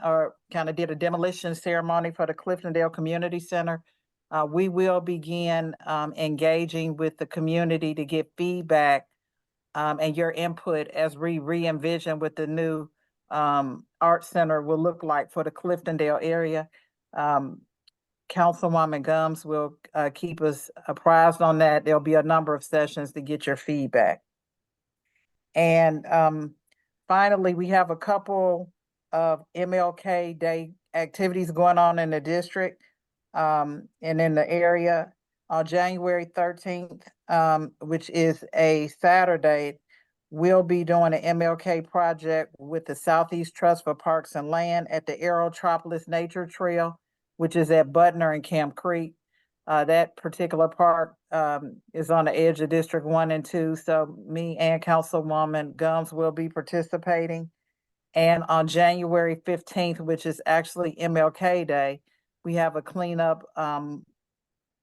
or kind of did a demolition ceremony for the Cliftondale Community Center. We will begin engaging with the community to get feedback and your input as we re-envision what the new art center will look like for the Cliftondale area. Councilwoman Gums will keep us apprised on that. There'll be a number of sessions to get your feedback. And finally, we have a couple of MLK Day activities going on in the district and in the area. On January 13th, which is a Saturday, we'll be doing an MLK project with the Southeast Trust for Parks and Land at the Aerotropolis Nature Trail, which is at Butner and Camp Creek. That particular park is on the edge of District 1 and 2. So me and Councilwoman Gums will be participating. And on January 15th, which is actually MLK Day, we have a cleanup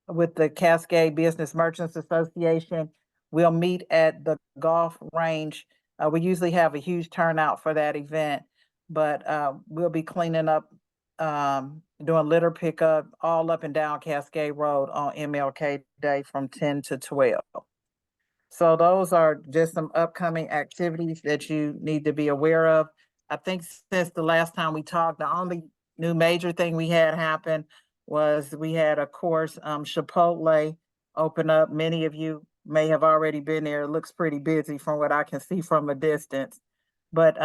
with the Cascade Business Merchants Association. We'll meet at the golf range. We usually have a huge turnout for that event, but we'll be cleaning up, doing litter pickup all up and down Cascade Road on MLK Day from 10 to 12. So those are just some upcoming activities that you need to be aware of. I think since the last time we talked, the only new major thing we had happen was we had, of course, Chipotle open up. Many of you may have already been there. It looks pretty busy from what I can see from a distance. But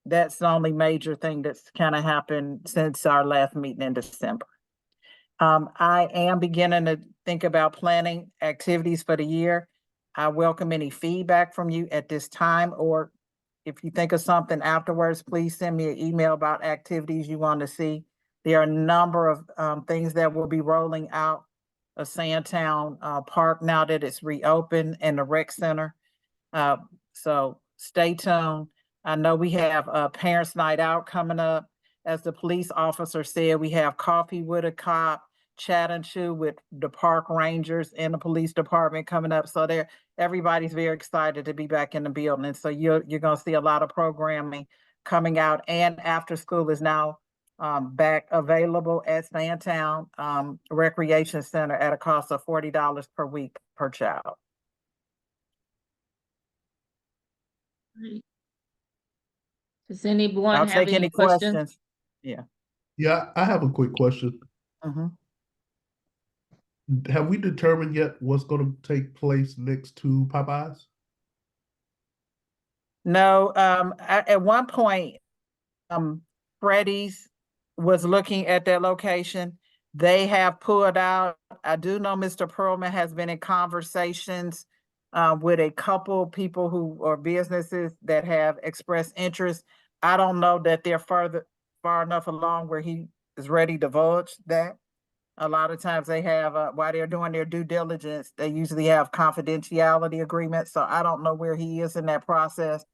that's the only major thing that's kind of happened since our last meeting in December. I am beginning to think about planning activities for the year. I welcome any feedback from you at this time, or if you think of something afterwards, please send me an email about activities you want to see. There are a number of things that will be rolling out of Sandtown Park now that it's reopened, and the rec center. So stay tuned. I know we have a Parents Night Out coming up. As the police officer said, we have Coffee with a Cop, Chat and Chew with the park rangers and the police department coming up. So everybody's very excited to be back in the building. And so you're going to see a lot of programming coming out, and after school is now back available at Sandtown Recreation Center at a cost of $40 per week per child. Does anyone I'll have take any questions? Yeah. Yeah, I have a quick question. Have we determined yet what's going to take place next to Popeyes? No, at one point, Freddy's was looking at that location. They have pulled out. I do know Mr. Perlman has been in conversations with a couple people who are businesses that have expressed interest. I don't know that they're far enough along where he is ready to divulge that. A lot of times they have, while they're doing their due diligence, they usually have confidentiality agreements. So I don't know where he is in that process,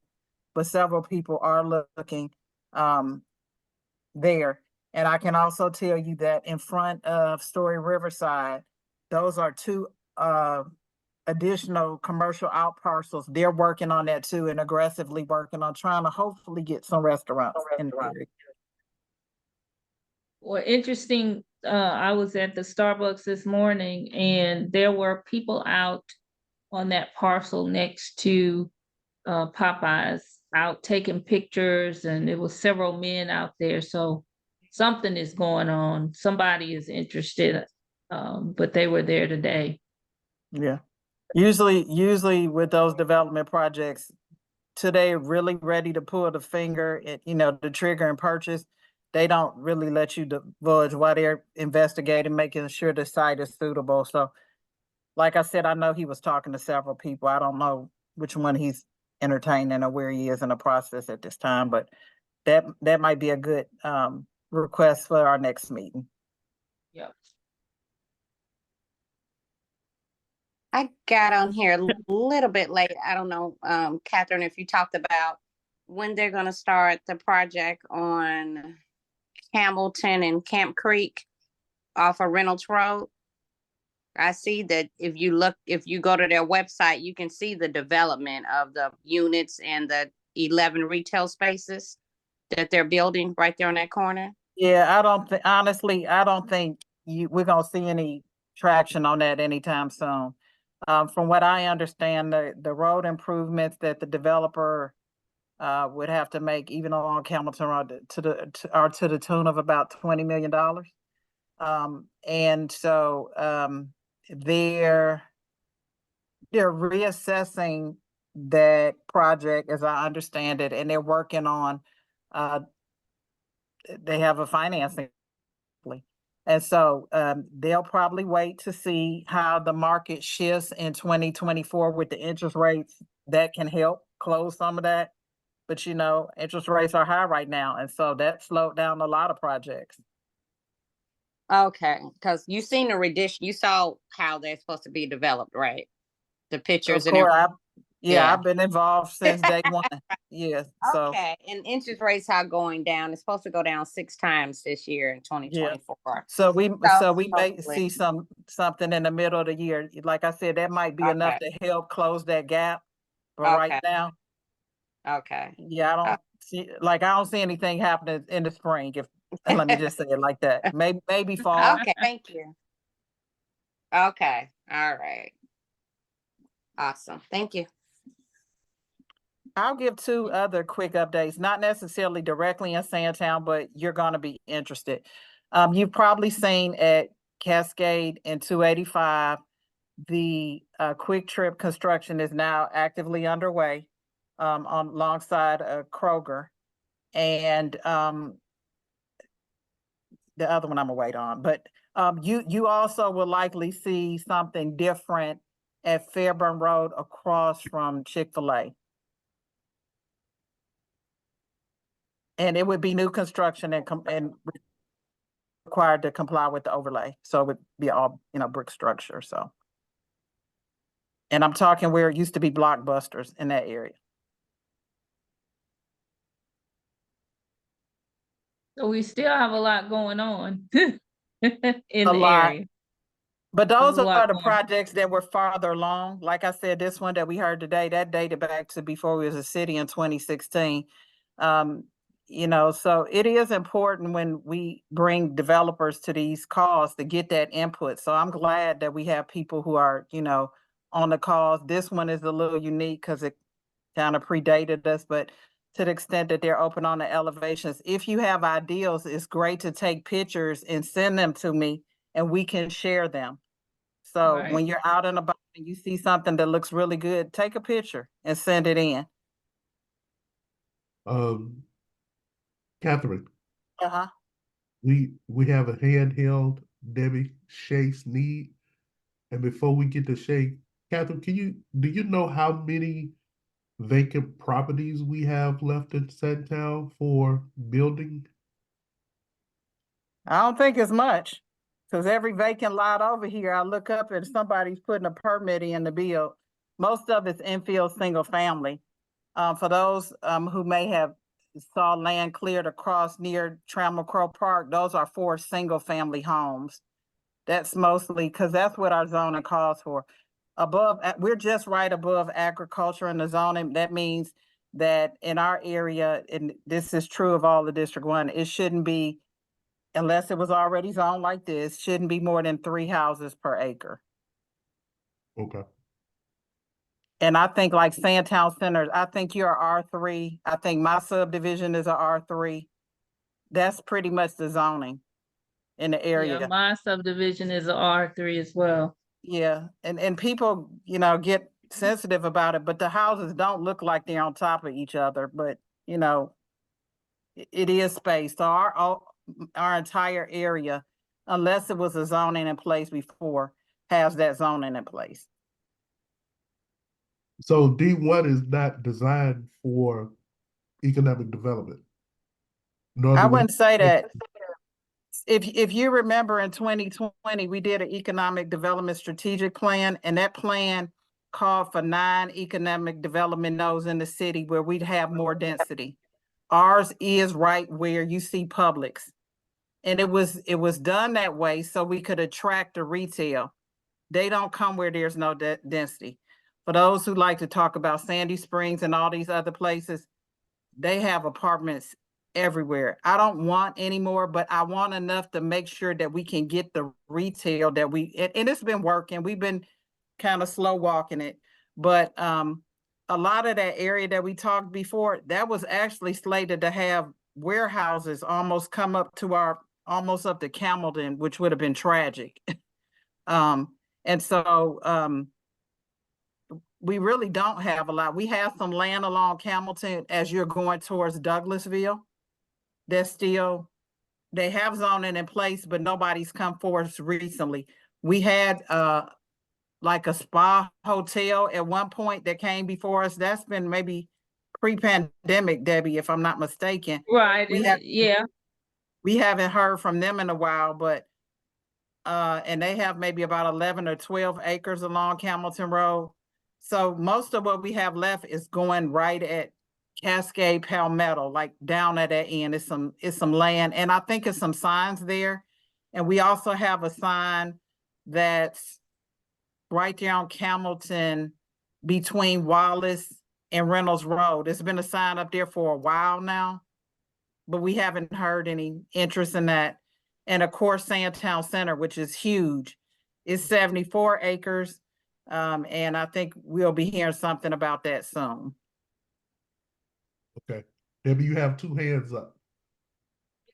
but several people are looking there. And I can also tell you that in front of Story Riverside, those are two additional commercial out parcels. They're working on that too, and aggressively working on trying to hopefully get some restaurants in the area. Well, interesting. I was at the Starbucks this morning, and there were people out on that parcel next to Popeyes out taking pictures, and there was several men out there. So something is going on. Somebody is interested, but they were there today. Yeah. Usually with those development projects, today really ready to pull the finger, the trigger and purchase. They don't really let you divulge while they're investigating, making sure the site is suitable. So like I said, I know he was talking to several people. I don't know which one he's entertaining or where he is in the process at this time, but that might be a good request for our next meeting. Yep. I got on here a little bit late. I don't know, Catherine, if you talked about when they're gonna start the project on Hamilton and Camp Creek off of Reynolds Road. I see that if you go to their website, you can see the development of the units and the 11 retail spaces that they're building right there on that corner. Yeah, I don't think, honestly, I don't think we're gonna see any traction on that anytime soon. From what I understand, the road improvements that the developer would have to make even along Hamilton Road are to the tune of about $20 million. And so they're reassessing that project, as I understand it, and they're working on they have a financing. And so they'll probably wait to see how the market shifts in 2024 with the interest rates. That can help close some of that. But you know, interest rates are high right now. And so that slowed down a lot of projects. Okay, because you seen the rendition, you saw how they're supposed to be developed, right? The pictures Of and course, everything. yeah, I've been involved since day one. Yes. So Okay, and interest rates are going down. It's supposed to go down 6 times this year in 2024. so we may hopefully- see something in the middle of the year. Like I said, that might be enough to help close that gap. But right Okay. now, Okay. yeah, I don't see anything happening in the spring. If let me just say it like that. Maybe fall. Okay, thank you. Okay, all right. Awesome, thank you. I'll give 2 other quick updates, not necessarily directly in Sandtown, but you're going to be interested. You've probably seen at Cascade and 285, the Quick Trip construction is now actively underway alongside Kroger. And the other one I'm gonna wait on, but you also will likely see something different at Fairburn Road across from Chick-fil-A. And it would be new construction and required to comply with the overlay. So it would be all, brick structure, so. And I'm talking where it used to be Blockbusters in that area. So we still have a lot going on in the lot. area. But those There's a lot are the going on. projects that were farther along. Like I said, this one that we heard today, that dated back to before we was a city in 2016. So it is important when we bring developers to these calls to get that input. So I'm glad that we have people who are, on the calls. This one is a little unique because it kind of predated us, but to the extent that they're open on the elevations, if you have ideas, it's great to take pictures and send them to me and we can share them. So Right. when you're out and about and you see something that looks really good, take a picture and send it in. Catherine, Uh-huh. we have a handheld Debbie Shakes need. And before we get to Shay, Catherine, do you know how many vacant properties we have left in Sandtown for building? I don't think it's much, because every vacant lot over here, I look up and somebody's putting a permit in to build. Most of it's infill single family. For those who may have saw land cleared across near Trammell Crow Park, those are 4 single family homes. That's mostly because that's what our zoning calls for. We're just right above agriculture in the zoning. That means that in our area, and this is true of all the District 1, it shouldn't be, unless it was already zoned like this, shouldn't be more than 3 houses per acre. Okay. And I think like Sandtown Center, I think you're R3. I think my subdivision is a R3. That's pretty much the zoning in the area. Yeah, my subdivision is a R3 as well. Yeah, and people, get sensitive about it, but the houses don't look like they're on top of each other, but, it is space. So our entire area, unless it was a zoning in place before, has that zoning in place. So D1 is not designed for economic development. I wouldn't say that. If you remember in 2020, we did an economic development strategic plan, and that plan called for 9 economic development nodes in the city where we'd have more density. Ours is right where you see Publix. And it was done that way so we could attract the retail. They don't come where there's no density. For those who like to talk about Sandy Springs and all these other places, they have apartments everywhere. I don't want any more, but I want enough to make sure that we can get the retail that and it's been working. We've been kind of slow walking it, but a lot of that area that we talked before, that was actually slated to have warehouses almost come up to almost up to Camelton, which would have been tragic. And so we really don't have a lot. We have some land along Camelton as you're going towards Douglasville. They have zoning in place, but nobody's come forward recently. We had like a spa hotel at one point that came before us. That's been maybe pre-pandemic, Debbie, if I'm not mistaken. Right, We haven't heard from them in a while, but and they have maybe about 11 or 12 acres along Camelton Road. So most of what we have left is going right at Cascade Palmetto, like down at that end. It's some land, and I think it's some signs there. And we also have a sign that's right there on Camelton between Wallace and Reynolds Road. There's been a sign up there for a while now, but we haven't heard any interest in that. And of course, Sandtown Center, which is huge, is 74 acres. And I think we'll be hearing something about that soon. Okay. Debbie, you have 2 hands up.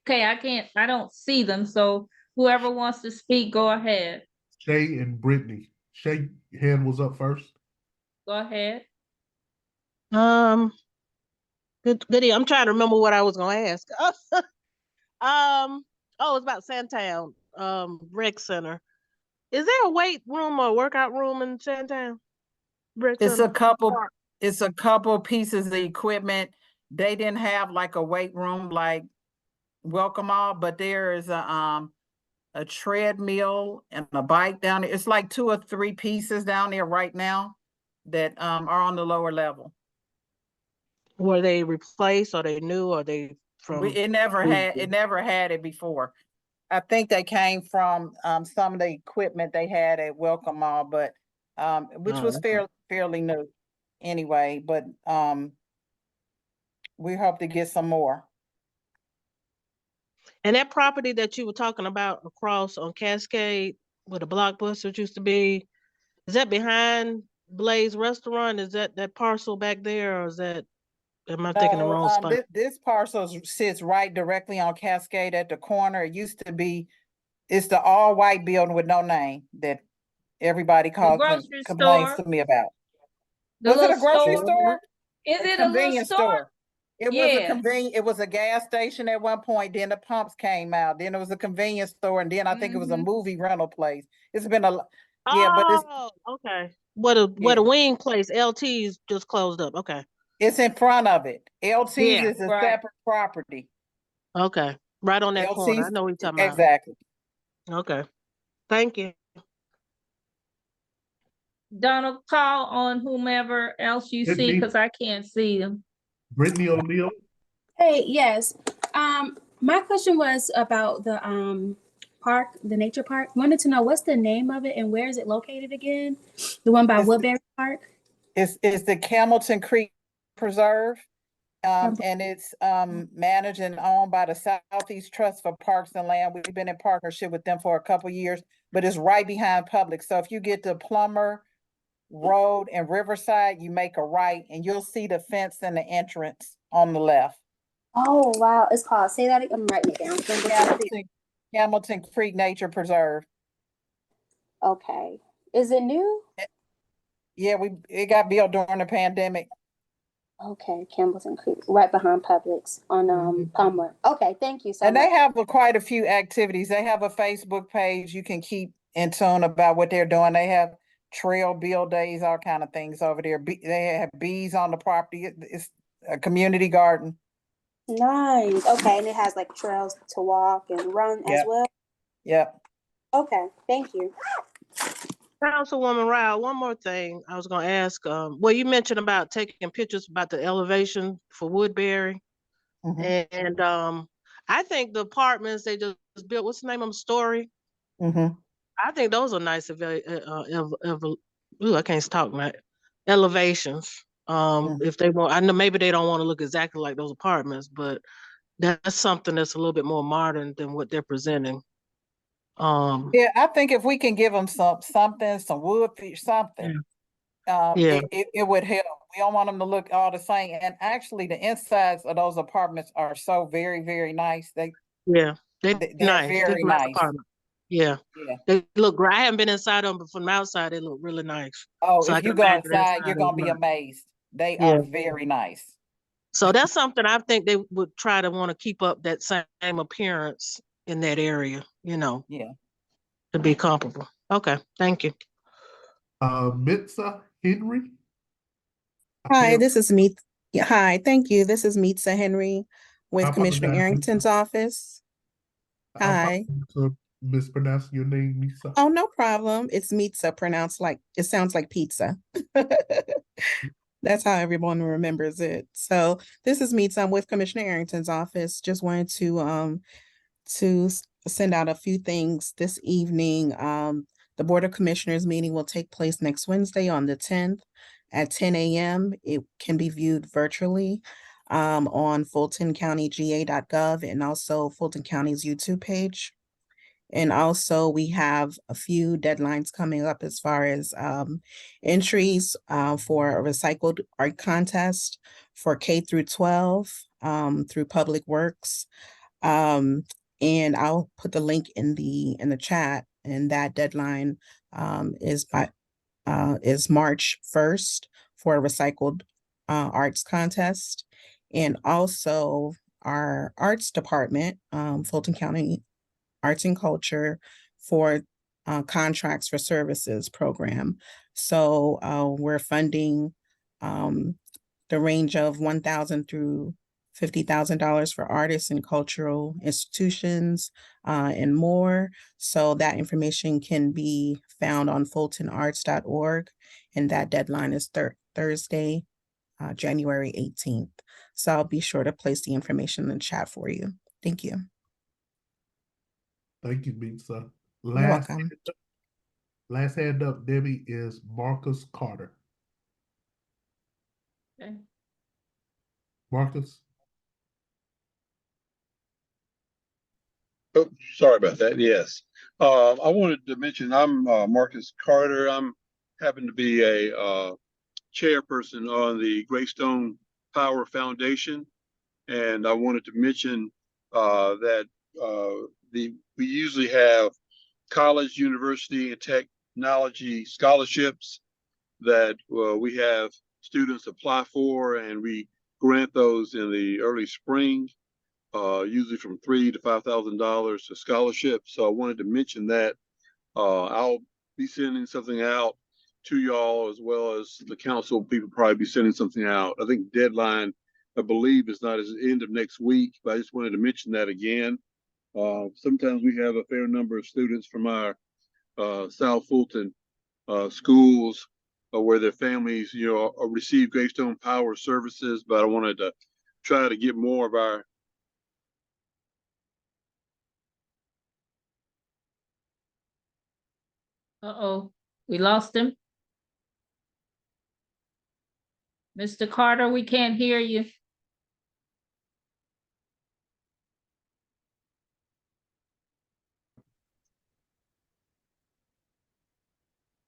Okay, I don't see them. So whoever wants to speak, go ahead. Shay and Brittany. Shay, hand was up first. Go ahead. Goody. I'm trying to remember what I was gonna ask. It's about Sandtown, rec center. Is there a weight room or workout room in Sandtown? It's a couple pieces of equipment. They didn't have like a weight room like Welcome All, but there is a treadmill and a bike down there. It's like 2 or 3 pieces down there right now that are on the lower level. Were they replaced? Or they new? Or they from? It never had it before. I think they came from some of the equipment they had at Welcome All, but which was fairly new anyway. But we hope to get some more. And that property that you were talking about across on Cascade, where the Blockbuster used to be, is that behind Blaze Restaurant? Is that parcel back there, or is that? Am I thinking the wrong spot? This parcel sits right directly on Cascade at the corner. It used to be, it's the all-white building with no name that everybody complains to me about. Was it a grocery store? Is it a convenience store? It was a gas station at one point, then the pumps came out, then it was a convenience store, and then I think it was a movie rental place. It's been but it's okay. What a wing place, LT's just closed up. Okay. It's in front of it. LT's is a separate property. Okay. Right on that corner. I know what you're talking about. Exactly. Okay. Thank you. Donald, call on whomever else you see, because I can't see them. Brittany O'Neill. Hey, yes. My question was about the park, the nature park. Wanted to know what's the name of it and where is it located again? The one by Woodbury Park? It's the Camelton Creek Preserve. And it's managed and owned by the Southeast Trust for Parks and Land. We've been in partnership with them for a couple of years, but it's right behind Publix. So if you get to Plummer Road and Riverside, you make a right and you'll see the fence and the entrance on the left. Oh, wow. It's called, say that again, I'm writing it down. Hamilton Creek Nature Preserve. Okay. Is it new? Yeah, it got built during the pandemic. Okay, Campbellton Creek, right behind Publix on Palmer. Okay, thank you so much. And they have quite a few activities. They have a Facebook page. You can keep in tune about what they're doing. They have trail build days, all kind of things over there. They have bees on the property. It's a community garden. Nice. Okay, and it has like trails to walk and run as Yep. well. Yep. Okay, thank you. Councilwoman Rowell, one more thing I was gonna ask. Well, you mentioned about taking pictures about the elevation for Woodbury. Mhm. And I think the apartments they just built, what's the name of them, Story? Mhm. I think those are nice, ooh, I can't talk, man. Elevations. If they want, I know maybe they don't want to look exactly like those apartments, but that's something that's a little bit more modern than what they're presenting. Yeah, I think if we can give them something, some wood, something, Yeah. it would help. We don't want them to look all the same. And actually, the insides of those apartments are so very, very nice. Yeah, they're They're nice. They're very nice nice. apartments. Yeah, Yeah. they look great. I haven't been inside them, but from the outside, they look really nice. Oh, So I if can you go imagine inside, you're inside is gonna be nice. amazed. They Yeah. are very nice. So that's something I think they would try to want to keep up that same appearance in that area, Yeah. to be comparable. Okay, thank you. Mitza Henry. Hi, this is Meet. Yeah, hi, thank you. This is Meetza Henry I with Commissioner apologize, Arrington's office. I Hi. apologize for mispronouncing your name, Mitza. Oh, no problem. It's Meetza, pronounced like it sounds like pizza. That's how everyone remembers it. So this is Meetza. I'm with Commissioner Arrington's office. Just wanted to send out a few things this evening. The Board of Commissioners meeting will take place next Wednesday on the 10th at 10 a.m. It can be viewed virtually on FultonCountyGA.gov and also Fulton County's YouTube page. And also we have a few deadlines coming up as far as entries for a recycled art contest for K through 12 through Public Works. And I'll put the link in the chat, and that deadline is March 1st for a recycled arts contest. And also our arts department, Fulton County Arts and Culture, for contracts for services program. So we're funding the range of $1,000 through $50,000 for artists and cultural institutions and more. So that information can be found on fultonarts.org, and that deadline is Thursday, January 18th. So I'll be sure to place the information in the chat for you. Thank you. Thank you, Mitza. You're welcome. Last hand up, Debbie, is Marcus Carter. Okay. Marcus? Oh, sorry about that. Yes. I wanted to mention I'm Marcus Carter. I'm happen to be a chairperson on the Greystone Power Foundation. And I wanted to mention that we usually have college, university, and technology scholarships that we have students apply for, and we grant those in the early spring. Usually from $3,000 to $5,000 to scholarship. So I wanted to mention that. I'll be sending something out to y'all, as well as the council people probably be sending something out. I think deadline, I believe, is not as the end of next week, but I just wanted to mention that again. Sometimes we have a fair number of students from our South Fulton schools where their families, receive Greystone Power services, but I wanted to try to get more of our Uh-oh, we lost him. Mr. Carter, we can't hear you.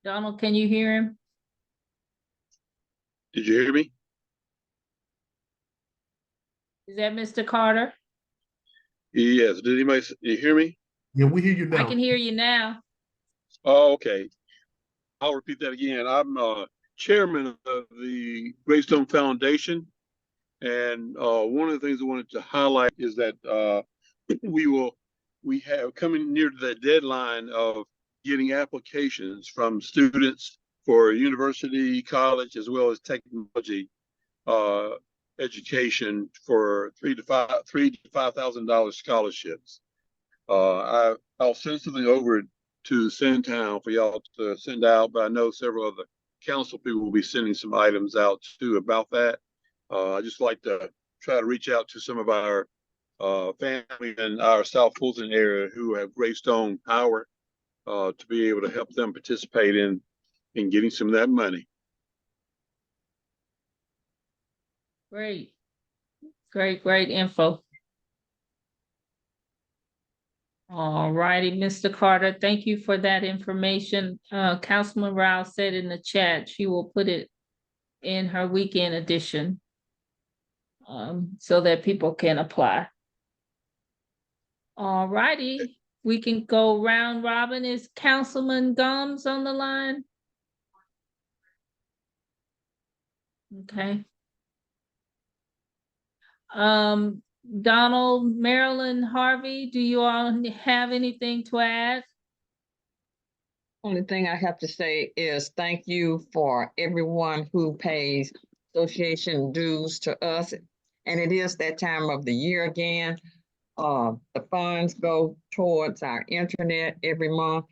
Donald, can you hear him? Did you hear me? Is that Mr. Carter? Yes. Did anybody hear me? Yeah, we hear you now. I can hear you now. Oh, okay. I'll repeat that again. I'm chairman of the Greystone Foundation. And one of the things I wanted to highlight is that we have coming near to the deadline of getting applications from students for university, college, as well as technology education for $3,000 to $5,000 scholarships. I'll send something over to Sandtown for y'all to send out, but I know several of the council people will be sending some items out too about that. I just like to try to reach out to some of our family in our South Fulton area who have Greystone Power to be able to help them participate in getting some of that money. Great. Great info. All righty, Mr. Carter, thank you for that information. Councilman Rowell said in the chat she will put it in her weekend edition so that people can apply. All righty, we can go round robin. Is Councilman Gomes on the line? Okay. Donald, Marilyn, Harvey, do you all have anything to add? Only thing I have to say is thank you for everyone who pays association dues to us. And it is that time of the year again. The funds go towards our internet every month.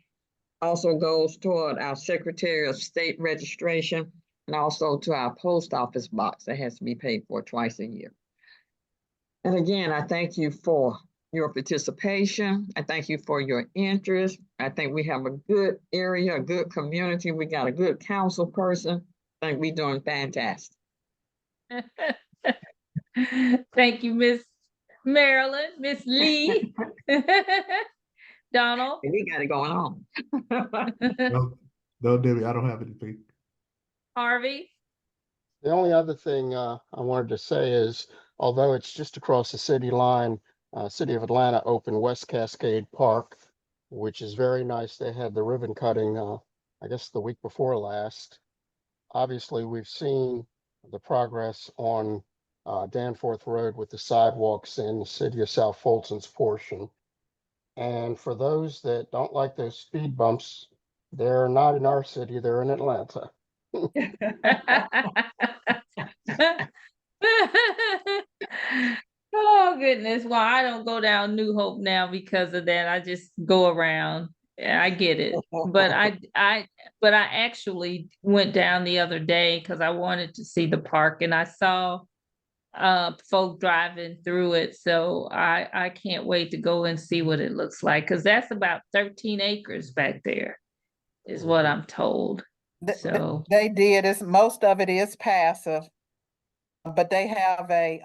Also goes toward our Secretary of State registration and also to our post office box that has to be paid for twice a year. And again, I thank you for your participation. I thank you for your interest. I think we have a good area, a good community. We got a good council person. I think we're doing fantastic. Thank you, Miss Marilyn, Miss Lee. Donald? We got it going on. No, Debbie, I don't have anything. Harvey? The only other thing I wanted to say is, although it's just across the city line, City of Atlanta opened West Cascade Park, which is very nice. They had the ribbon cutting, I guess the week before last. Obviously, we've seen the progress on Danforth Road with the sidewalks in the city of South Fulton's portion. And for those that don't like those speed bumps, they're not in our city, they're in Atlanta. Oh goodness, well, I don't go down New Hope now because of that. I just go around. I get it. But I actually went down the other day because I wanted to see the park and I saw folk driving through it. So I can't wait to go and see what it looks like, because that's about 13 acres back there, is what I'm told. So They did. Most of it is passive, but they have a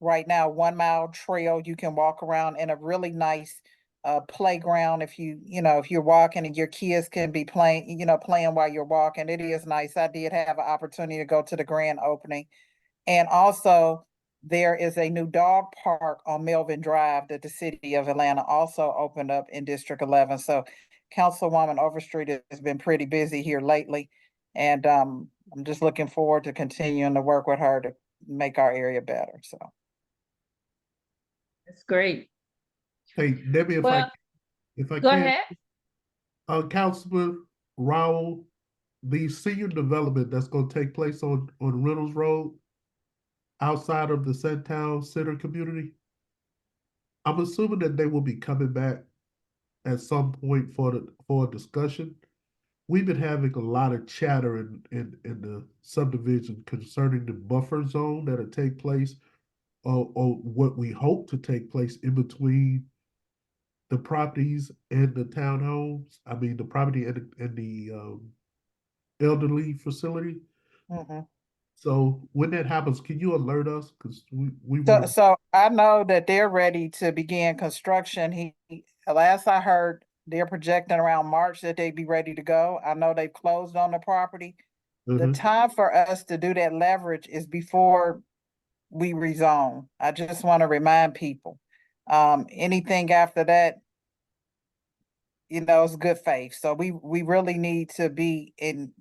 right now 1 mile trail you can walk around, and a really nice playground if if you're walking and your kids can be playing while you're walking. It is nice. I did have an opportunity to go to the grand opening. And also there is a new dog park on Melvin Drive that the city of Atlanta also opened up in District 11. So Councilwoman Overstreet has been pretty busy here lately. And I'm just looking forward to continuing to work with her to make our area better. So that's great. Hey, Debbie, if I Go can, ahead. Councilman Rowell, the senior development that's going to take place on Reynolds Road outside of the Sandtown Center community, I'm assuming that they will be coming back at some point for a discussion. We've been having a lot of chatter in the subdivision concerning the buffer zone that'll take place, or what we hope to take place in between the properties and the townhomes. I mean, the property and the elderly facility. mm-hmm. So when that happens, can you alert us? Because So I know that they're ready to begin construction. Last I heard, they're projecting around March that they'd be ready to go. I know they've closed on the property. The time for us to do that leverage is before we rezone. I just want to remind people. Anything after that, is good faith. So we really need to be in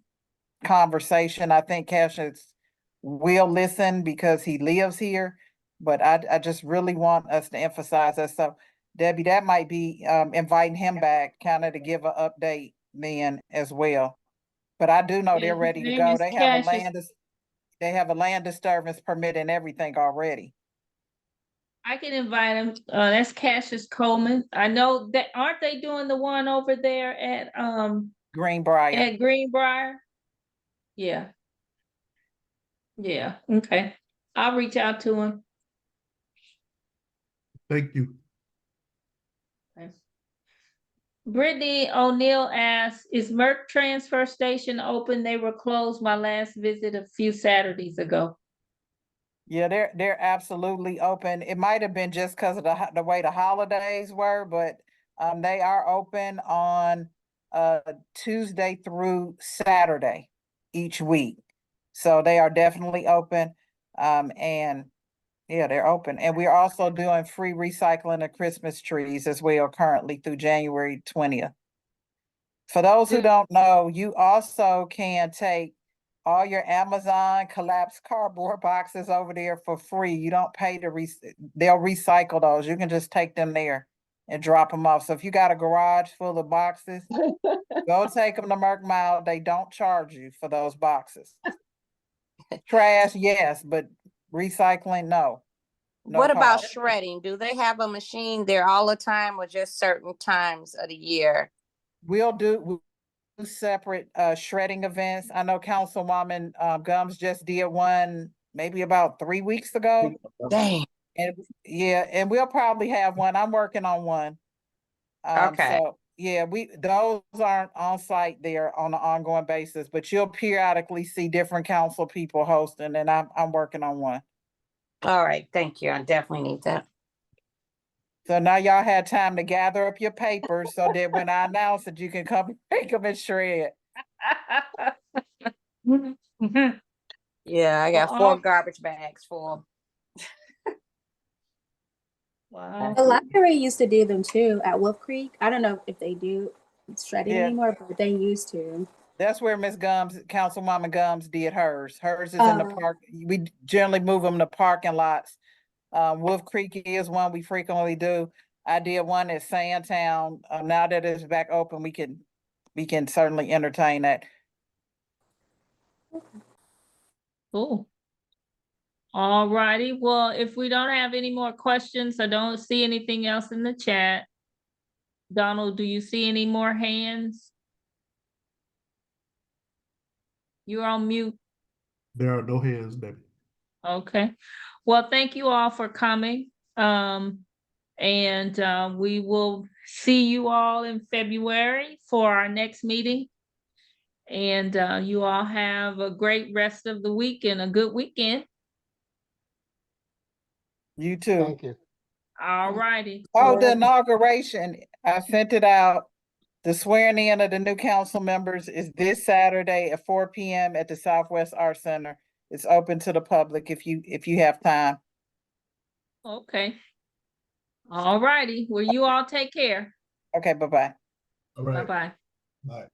conversation. I think Cassius will listen because he lives here, but I just really want us to emphasize that. So Debbie, that might be inviting him back kind of to give an update then as well. But I do know they're ready to go. They They have a land disturbance permit and everything already. I can invite him. That's Cassius Coleman. I know that, aren't they doing the one over there at Greenbrier. at Greenbrier? Yeah. Yeah, okay. I'll reach out to him. Thank you. Okay. Brittany O'Neill asks, is Merck Transfer Station open? They were closed my last visit a few Saturdays ago. Yeah, they're absolutely open. It might have been just because of the way the holidays were, but they are open on Tuesday through Saturday each week. So they are definitely open. And yeah, they're open. And we're also doing free recycling of Christmas trees as well currently through January 20th. For those who don't know, you also can take all your Amazon collapsed cardboard boxes over there for free. You don't pay to they'll recycle those. You can just take them there and drop them off. So if you got a garage full of boxes, go take them to Merck Mile. They don't charge you for those boxes. Trash, yes, but recycling, no. What about shredding? Do they have a machine there all the time or just certain times of the year? We'll do separate shredding events. I know Councilwoman Gums just did one maybe about 3 weeks ago. Dang. And yeah, and we'll probably have one. I'm working on one. Okay. So yeah, those aren't on site there on an ongoing basis, but you'll periodically see different council people hosting, and I'm working on one. All right, thank you. I definitely need that. So now y'all had time to gather up your papers so that when I announce it, you can come take them and shred. Yeah, I got Well, 4 garbage bags full. Wow. The library used to do them too at Wolf Creek. I don't know if they do shredding anymore, but they used to. That's where Miss Gums, Councilwoman Gums did hers. Hers is in the park. We generally move them to parking lots. Wolf Creek is one we frequently do. I did one at Sandtown. Now that it's back open, we can certainly entertain that. Cool. All righty. Well, if we don't have any more questions, I don't see anything else in the chat. Donald, do you see any more hands? You're on mute. There are no hands, baby. Okay. Well, thank you all for coming. We will see you all in February for our next meeting. And you all have a great rest of the week and a good weekend. You too. Thank you. All righty. Oh, the inauguration, I sent it out. The swearing in of the new council members is this Saturday at 4 p.m. at the Southwest Art Center. It's open to the public if you have time. Okay. All righty. Well, you all take care. Okay, bye-bye. All right. Bye-bye. Bye.